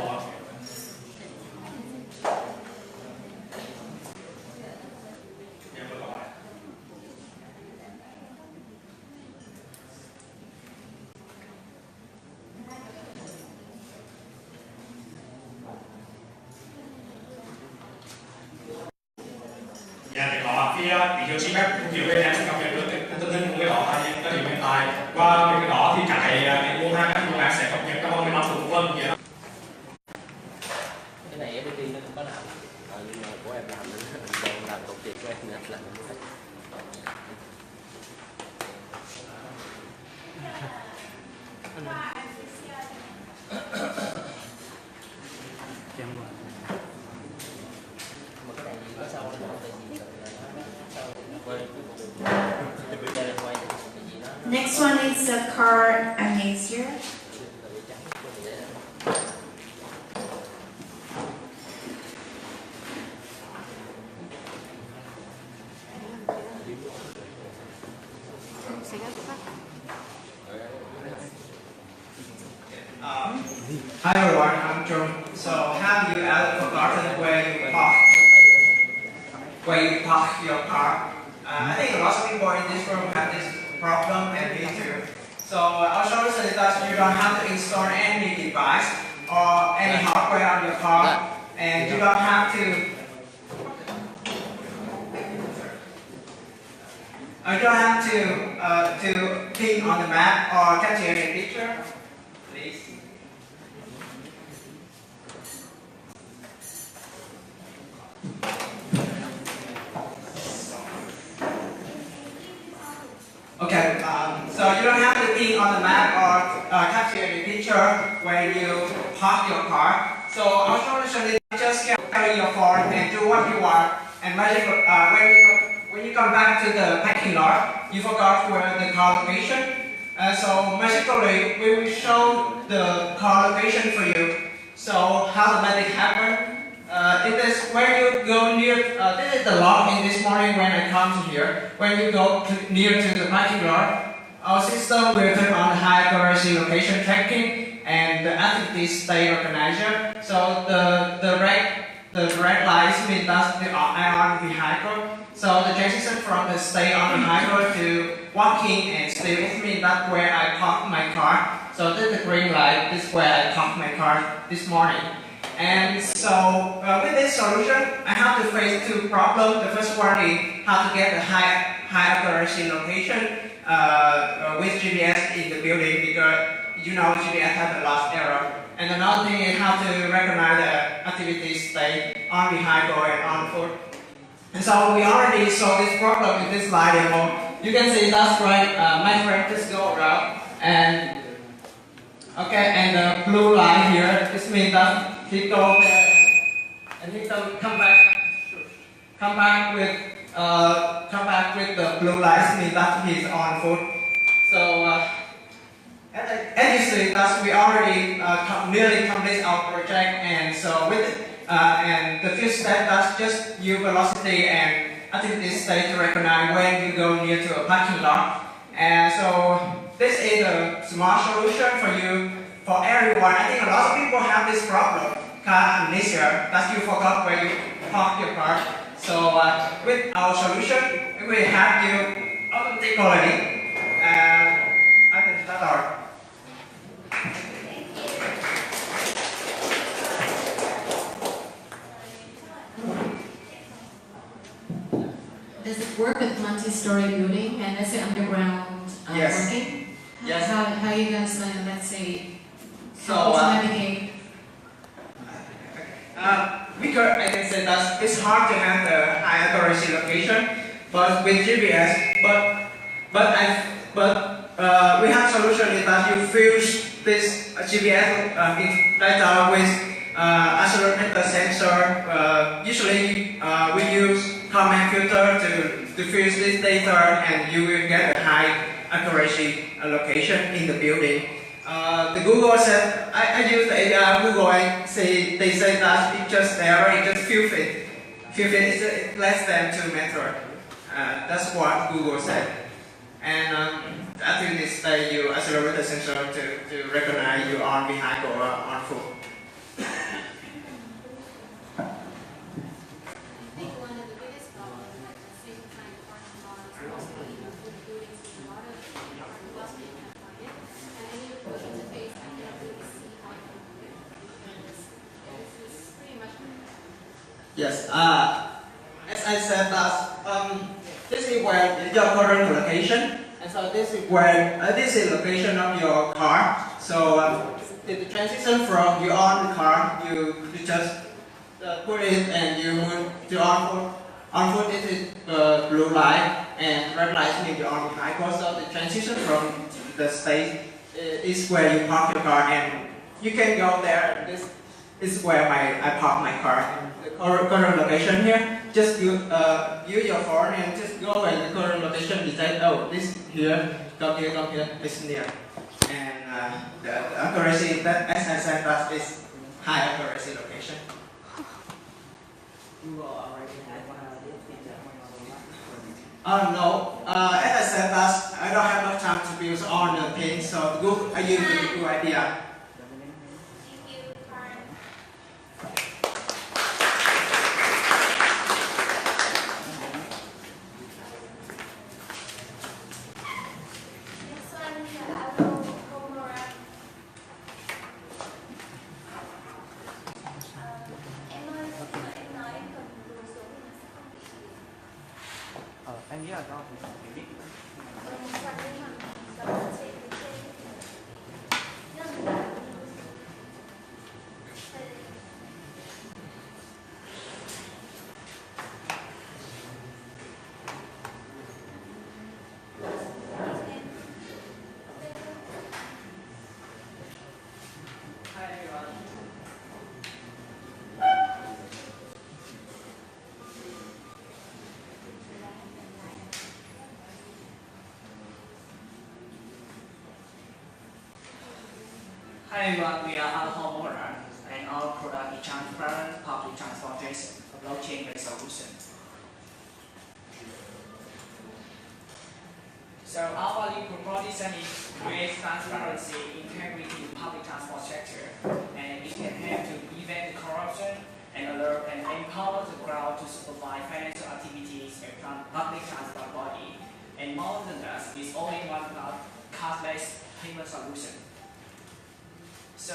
[SPEAKER 9] Thì có khi tín hiệu feedback kiểu bên em sẽ cập nhật được tình hình của cái đó tại thời điểm hiện tại, và bên cái đó thì cả cái nguồn hàng các nguồn hàng sẽ cập nhật trong vòng 15 phút một lần vậy đó.
[SPEAKER 11] Cái này FPT nó cũng có làm, nhưng mà của em làm công ty của em làm như thế. Mà cái này gì ở sau nó tại vì sau quên
[SPEAKER 1] Next one is a car amnesia.
[SPEAKER 15] Hi everyone, I'm John. So have you ever forgotten where you park your car? I think lots of people in this room have this problem and me too. So our solution is that you don't have to install any device or any hardware on your car, and you don't have to to pin on the map or capture a picture. Please. Okay, so you don't have to pin on the map or capture a picture when you park your car. So our solution is just carry your phone and do what you want. And magically, when you come back to the parking lot, you forgot where the car location. So magically, we will show the car location for you. So how the magic happen? It is when you go near, this is the log in this morning when I come to here. When you go near to the parking lot, our system will turn on the high accuracy location tracking and the activity state organizer. So the red lights mean that's the on vehicle. So the transition from the stay on vehicle to walking and still, it means that's where I park my car. So this is the green light, this is where I parked my car this morning. And so with this solution, I have to face two problems. The first one is how to get the high accuracy location with GPS in the building, because you know GPS has a lot of error. And another thing is how to recognize the activity state on vehicle and on foot. And so we already saw this problem in this slide demo. You can see that's right, my friend just go around and okay, and the blue line here, this means that he go there and he come back with the blue lights, means that he's on foot. So as you see, that we already nearly complete our project, and so with and the fifth step, that's just use velocity and activity state to recognize when you go near to a parking lot. And so this is a smart solution for you, for everyone. I think a lot of people have this problem, car amnesia, that you forgot where you park your car. So with our solution, it will help you automatically. I think that's all.
[SPEAKER 6] Does it work with multi-story building and let's say underground
[SPEAKER 15] Yes.
[SPEAKER 6] working?
[SPEAKER 15] Yes.
[SPEAKER 6] How you guys let's say
[SPEAKER 15] So
[SPEAKER 6] navigate?
[SPEAKER 15] Because I can say that it's hard to have the high accuracy location, but with GPS, we have solution is that you fuse this GPS data with accelerometer sensor. Usually we use command filter to fuse this data, and you will get a high accuracy location in the building. The Google said, I use the API Google and they say that it's just there, it just few feet. Few feet is less than 2 meters. That's what Google said. And after this, they use accelerator sensor to recognize you on vehicle or on foot. Yes, as I said, this is where your current location, and so this is where this is location of your car. So the transition from you on the car, you just put it and you move to on foot. On foot, this is blue light, and red light means you're on vehicle. So the transition from the state is where you park your car, and you can go there. is where I park my car. The current location here. Just use your phone and just go and the current location decide. Oh, this here. Come here. It's near. And the accuracy that as I said that is high accuracy location. No. As I said that I don't have enough time to build all the things. So good. I use a good idea.
[SPEAKER 11] Em nghĩ là do mình biết.
[SPEAKER 16] Hi everyone, we are Hackathon owner, and our product is transparent public transportation, a blockchain-based solution. So our value proposition is create transparency, integrity in public transport sector, and it can help to prevent corruption and alert and empower the crowd to supervise financial activities and public transport body. And more than that, it's all-in-one cashless payment solution. So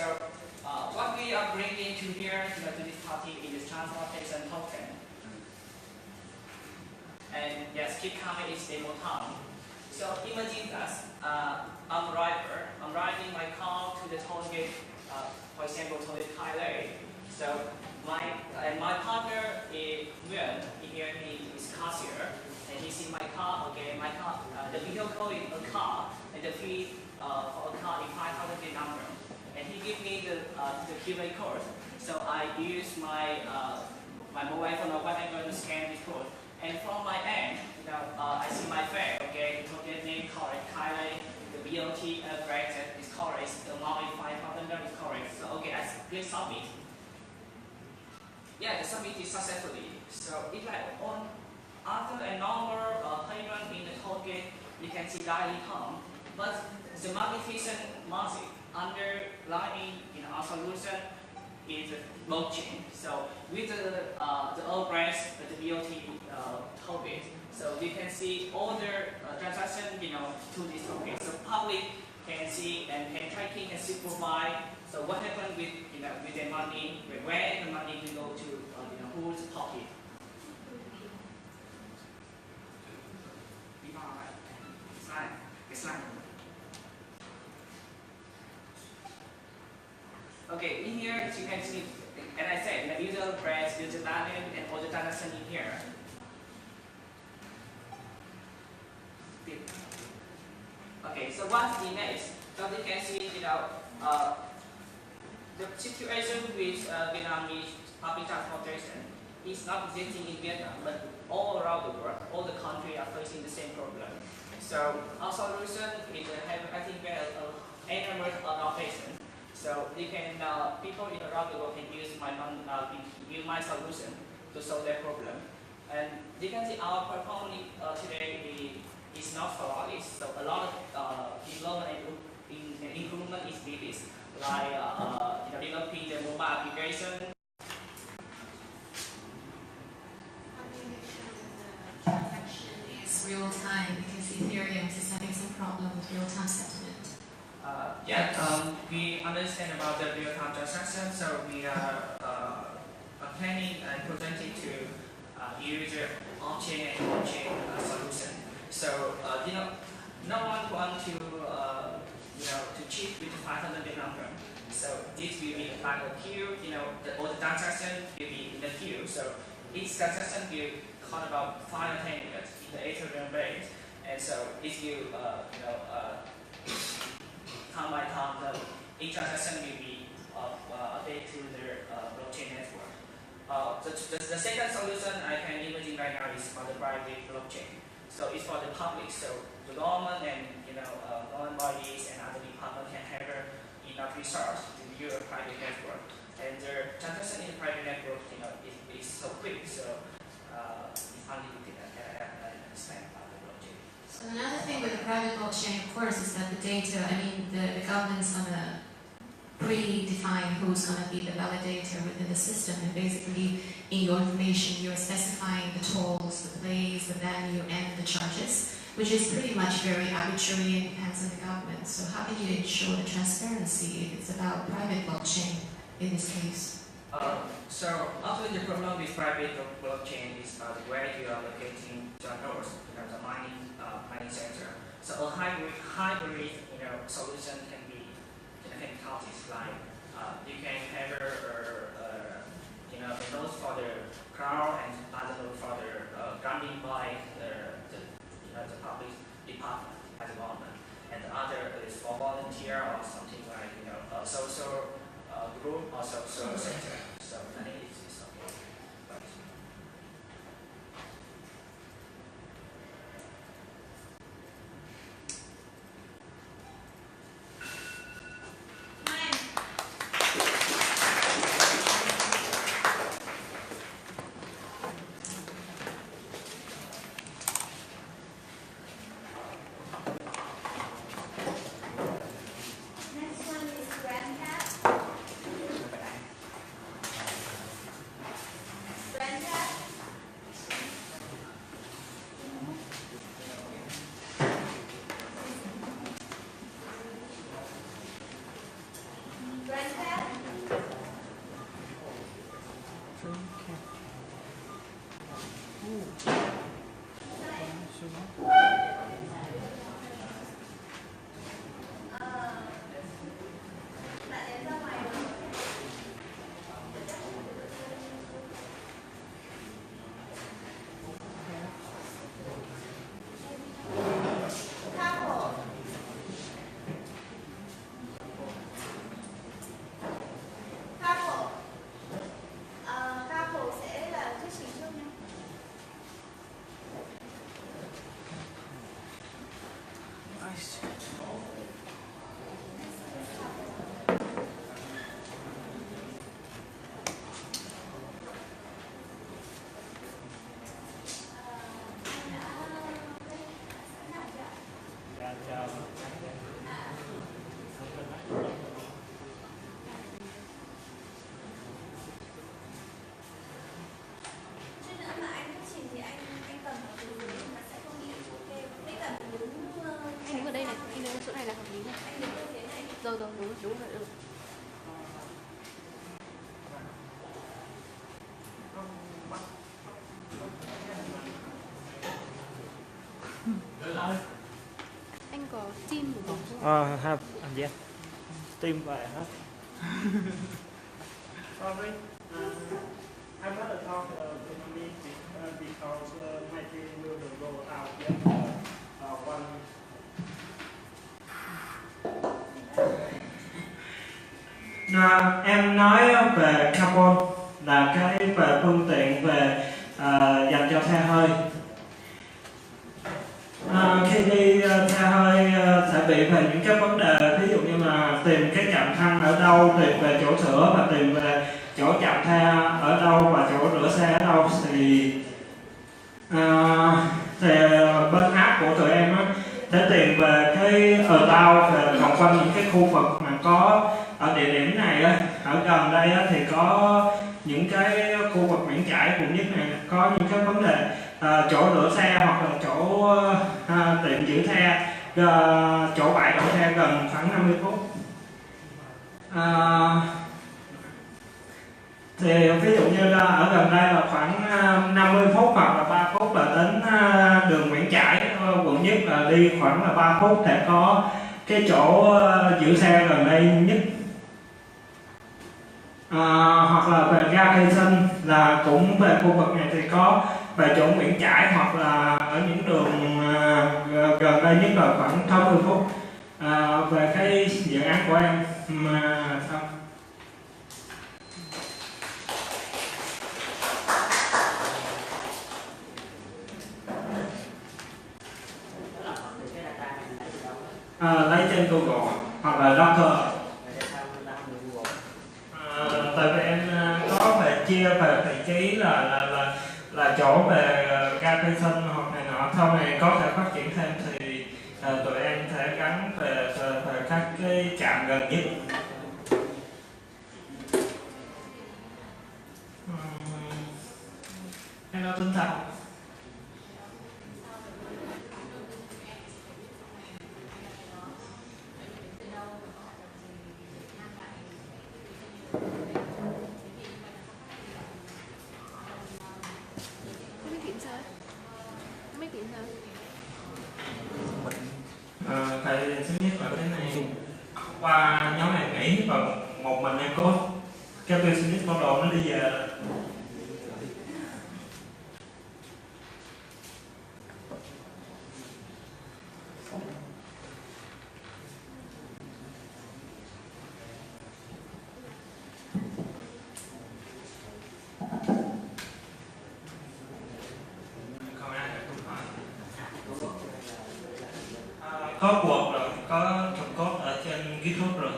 [SPEAKER 16] what we are bringing to here to this party is transportation token. And yes, keep coming is demo time. So imagine that I'm a driver. I'm riding my car to the toll gate, for example, to the highway. So my partner is Nguyen. Here he is cashier, and he's in my car. Okay, my car. The vehicle is a car, and the fee for a car is 5,000 number. And he gave me the QR code. So I use my mobile phone or whatever to scan this code. And from my end, I see my fare. Okay, the token name correct, highway, the BOT address is correct, the amount is 5,000 is correct. So okay, I click submit. Yeah, the submit is successfully. So it's like after a normal payment in the toll gate, you can see daily time. But the magnificent margin underlying our solution is blockchain. So with the old branch, the BOT toll gate, so you can see all the transactions to this toll gate. So public can see and can tracking and supervise. So what happened with with the money, where the money will go to whose pocket. Slide. Okay, in here you can see, and I said, the user branch, user name, and all the transactions in here. Okay, so what's the next? So you can see, the situation with Vietnamese public transportation is not existing in Vietnam, but all around the world, all the countries are facing the same problem. So our solution is I think a number of adaptation. So they can people around the world can use my solution to solve their problem. And you can see our performance today is not flawless. So a lot of development and improvement is needed, like developing the mobile application.
[SPEAKER 6] Is real time because Ethereum is having some problem with real time settlement.
[SPEAKER 16] We understand about the real-time transaction, so we are planning and presenting to use on-chain and on-chain solution. So no one wants to cheat with the 500 number. So this will be like a queue. All the transactions will be in the queue. So each transaction will count about 5 or 10 minutes in the Ethereum base, and so it will time by time, each transaction will be update to their blockchain network. The second solution I can imagine right now is for the private blockchain. So it's for the public. So the government and government bodies and other departments can have enough resources to build a private network. And the transaction in the private network, is so quick. So it's unlimited. I understand about the blockchain.
[SPEAKER 6] So another thing with the private blockchain, of course, is that the data, the government's going to predefine who's going to be the validator within the system, and basically in your information you're specifying the tolls, the plays, the value, and the charges, which is pretty much very arbitrary and depends on the government. So how can you ensure the transparency if it's about private blockchain in this case?
[SPEAKER 16] So actually the problem with private blockchain is where you are locating the nodes, the mining center. So a hybrid solution can be countries like you can have the nodes for the crowd and other nodes for the granting by the public department at the moment, and the other is for volunteer or something like social group or social sector. So I think it's okay.
[SPEAKER 13] Next one is Grandcat. Grandcat. Grandcat. Bạn đến ra ngoài rồi. Couple. Couple. Couple sẽ là thuyết trình trước nha. Chút nữa mà anh thuyết trình thì anh cần phải từ dưới mà sẽ không bị ok. Anh cần phải đứng
[SPEAKER 17] Anh đứng ở đây này, anh đứng ở chỗ này là hợp lý này.
[SPEAKER 13] anh đứng như thế này.
[SPEAKER 17] Rồi rồi, đúng rồi, được. Anh có team của mình không?
[SPEAKER 18] Have, yeah. Team về hết.
[SPEAKER 9] Sorry, I'm not a talk to the meeting because my team will go out yet. One.
[SPEAKER 18] Em nói về carbon là cái về phương tiện về dành cho xe hơi. Khi đi xe hơi sẽ bị về những cái vấn đề, ví dụ như là tìm cái trạm xăng ở đâu, tìm về chỗ sửa và tìm về chỗ chạm xe ở đâu và chỗ rửa xe ở đâu, thì bên app của tụi em á sẽ tìm về cái tao về vòng quanh những cái khu vực mà có ở địa điểm này á, ở gần đây á, thì có những cái khu vực Nguyễn Trãi quận Nhất này có những cái vấn đề chỗ rửa xe hoặc là chỗ tiệm giữ xe, chỗ bãi đậu xe gần khoảng 50 phút. Thì ví dụ như là ở gần đây là khoảng 50 phút hoặc là 3 phút là đến đường Nguyễn Trãi quận Nhất là đi khoảng là 3 phút để có cái chỗ giữ xe gần đây nhất. Hoặc là về ga Cây Xanh là cũng về khu vực này thì có về chỗ Nguyễn Trãi hoặc là ở những đường gần đây nhất là khoảng 60 phút. Về cái dự án của em mà xong. lấy trên Google hoặc là Docker. Tại vì em có về chia về vị trí là chỗ về Hackathon hoặc này nọ, sau này có thể phát triển thêm thì tụi em sẽ gắn về các cái trạm gần nhất. Em nói tinh thần. Thầy sẽ biết là cái này qua nhóm này nghỉ và một mình em code cái business model nó đi về. Có cuộc rồi, có thực code ở trên GitHub rồi.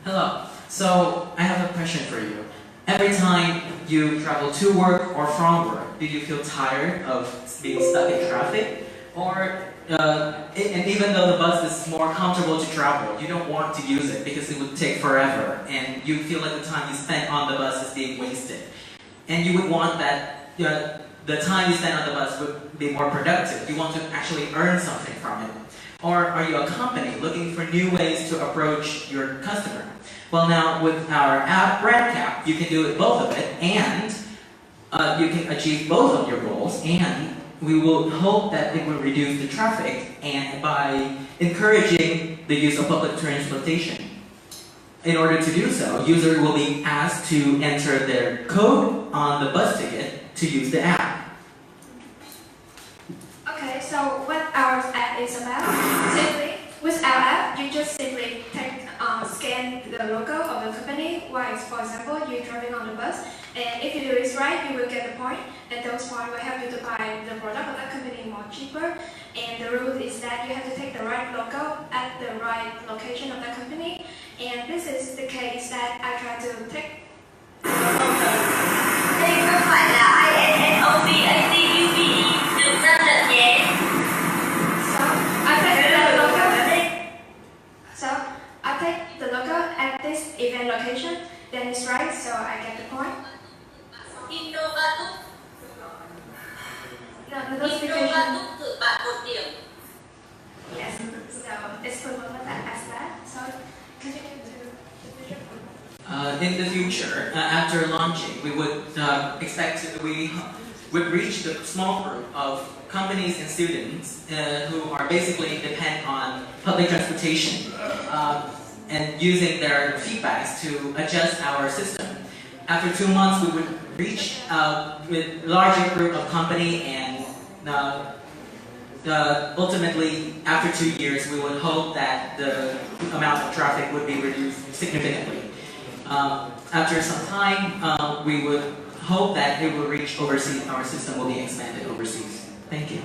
[SPEAKER 19] Hello. So I have a question for you. Every time you travel to work or from work, do you feel tired of being stuck in traffic? Or, and even though the bus is more comfortable to travel, you don't want to use it because it would take forever and you feel like the time you spend on the bus is being wasted. And you would want that the time you spend on the bus would be more productive. You want to actually earn something from it. Or are you a company looking for new ways to approach your customer? Well, now with our app BrandCap, you can do both of it, and you can achieve both of your goals, and we will hope that it will reduce the traffic and by encouraging the use of public transportation. In order to do so, users will be asked to enter their code on the bus ticket to use the app.
[SPEAKER 1] Okay, so what our app is about? Simply, with our app, you just simply scan the logo of the company. While, for example, you're driving on the bus, and if you do it right, you will get the point, and those points will help you to buy the product of that company more cheaper. And the rule is that you have to take the right logo at the right location of the company. And this is the case that I try to take.
[SPEAKER 20] Đây không phải là INNOVACUBE được gian lận nhé.
[SPEAKER 1] So I take the logo at this event location, then it's right, so I get the point.
[SPEAKER 20] Innovatus.
[SPEAKER 1] No, the notification.
[SPEAKER 20] Innovatus tự bạn 1 điểm.
[SPEAKER 1] Yes, so it's promoted as that. So can you get to the picture?
[SPEAKER 19] In the future, after launching, we would expect we would reach the small group of companies and students who are basically depend on public transportation and using their feedbacks to adjust our system. After 2 months, we would reach with larger group of company, and ultimately, after 2 years, we would hope that the amount of traffic would be reduced significantly. After some time, we would hope that it will reach overseas. Our system will be expanded overseas. Thank you.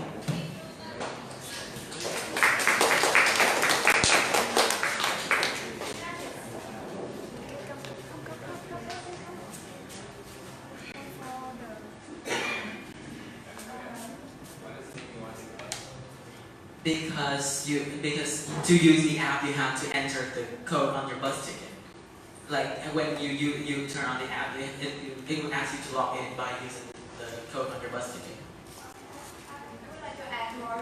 [SPEAKER 19] Because to use the app you have to enter the code on your bus ticket. Like when you turn on the app, it will ask you to log in by using the code on your bus ticket.
[SPEAKER 21] I would like to add more.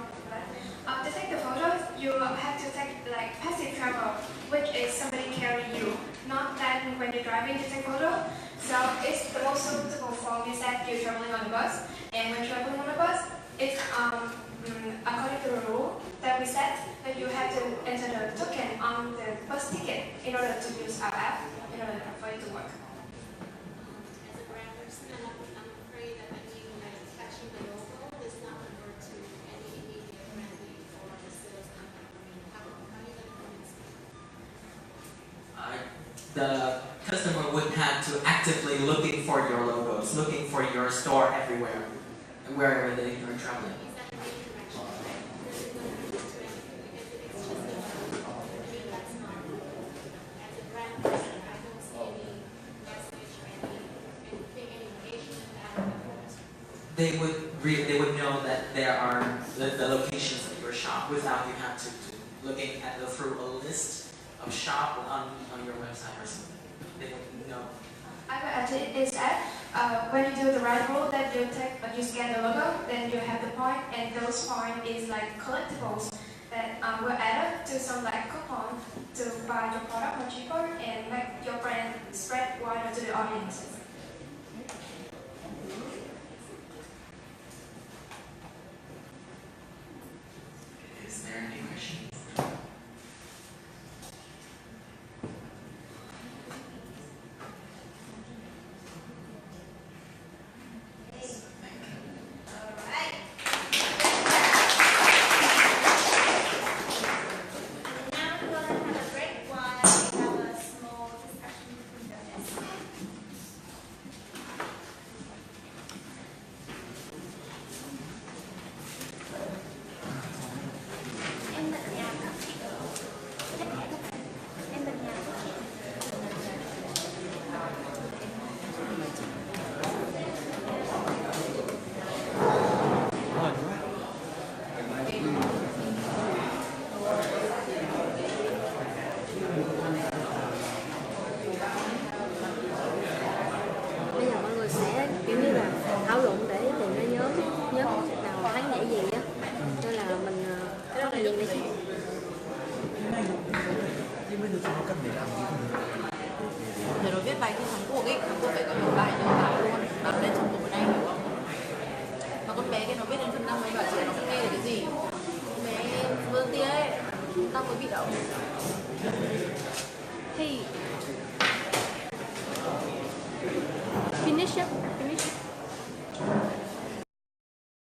[SPEAKER 21] To take the photos, you have to take like passive travel, which is somebody carry you, not that when you're driving to take photo. So it's the most suitable form is that you're traveling on the bus, and when traveling on the bus, it's according to the rule that we set that you have to enter the token on the bus ticket in order to use our app in order for it to work.
[SPEAKER 13] As a brand person, I'm afraid that when you touching the logo, does not convert to any immediate branding or the sales company. How are you going to convince me?
[SPEAKER 19] The customer would have to actively looking for your logos, looking for your store everywhere, wherever they are traveling. They would know that there are the locations of your shop without you have to looking at through a list of shop on your website or something. They would know.
[SPEAKER 21] I will add it is that when you do the right rule that you scan the logo, then you have the point, and those points is like collectibles that were added to some like coupon to buy your product more cheaper and make your brand spread wider to the audiences.
[SPEAKER 19] Is there any questions?
[SPEAKER 17] Bây giờ mọi người sẽ kiểu như là thảo luận để tìm ra nhóm nào thấy nhảy gì á, nên là mình rất là nhiều để chị.
[SPEAKER 2] Để nó viết bài thi thắng cuộc ấy, thắng cuộc phải có nhiều bài như bài luôn, bám lên trong cuộc này hiểu không? Mà con bé kia nó viết đến phần 5 mấy bảo chị nó không nghe được cái gì. Con bé vươn tia ấy, tao mới bị đậu.
[SPEAKER 17] Hey. Finish up. Finish.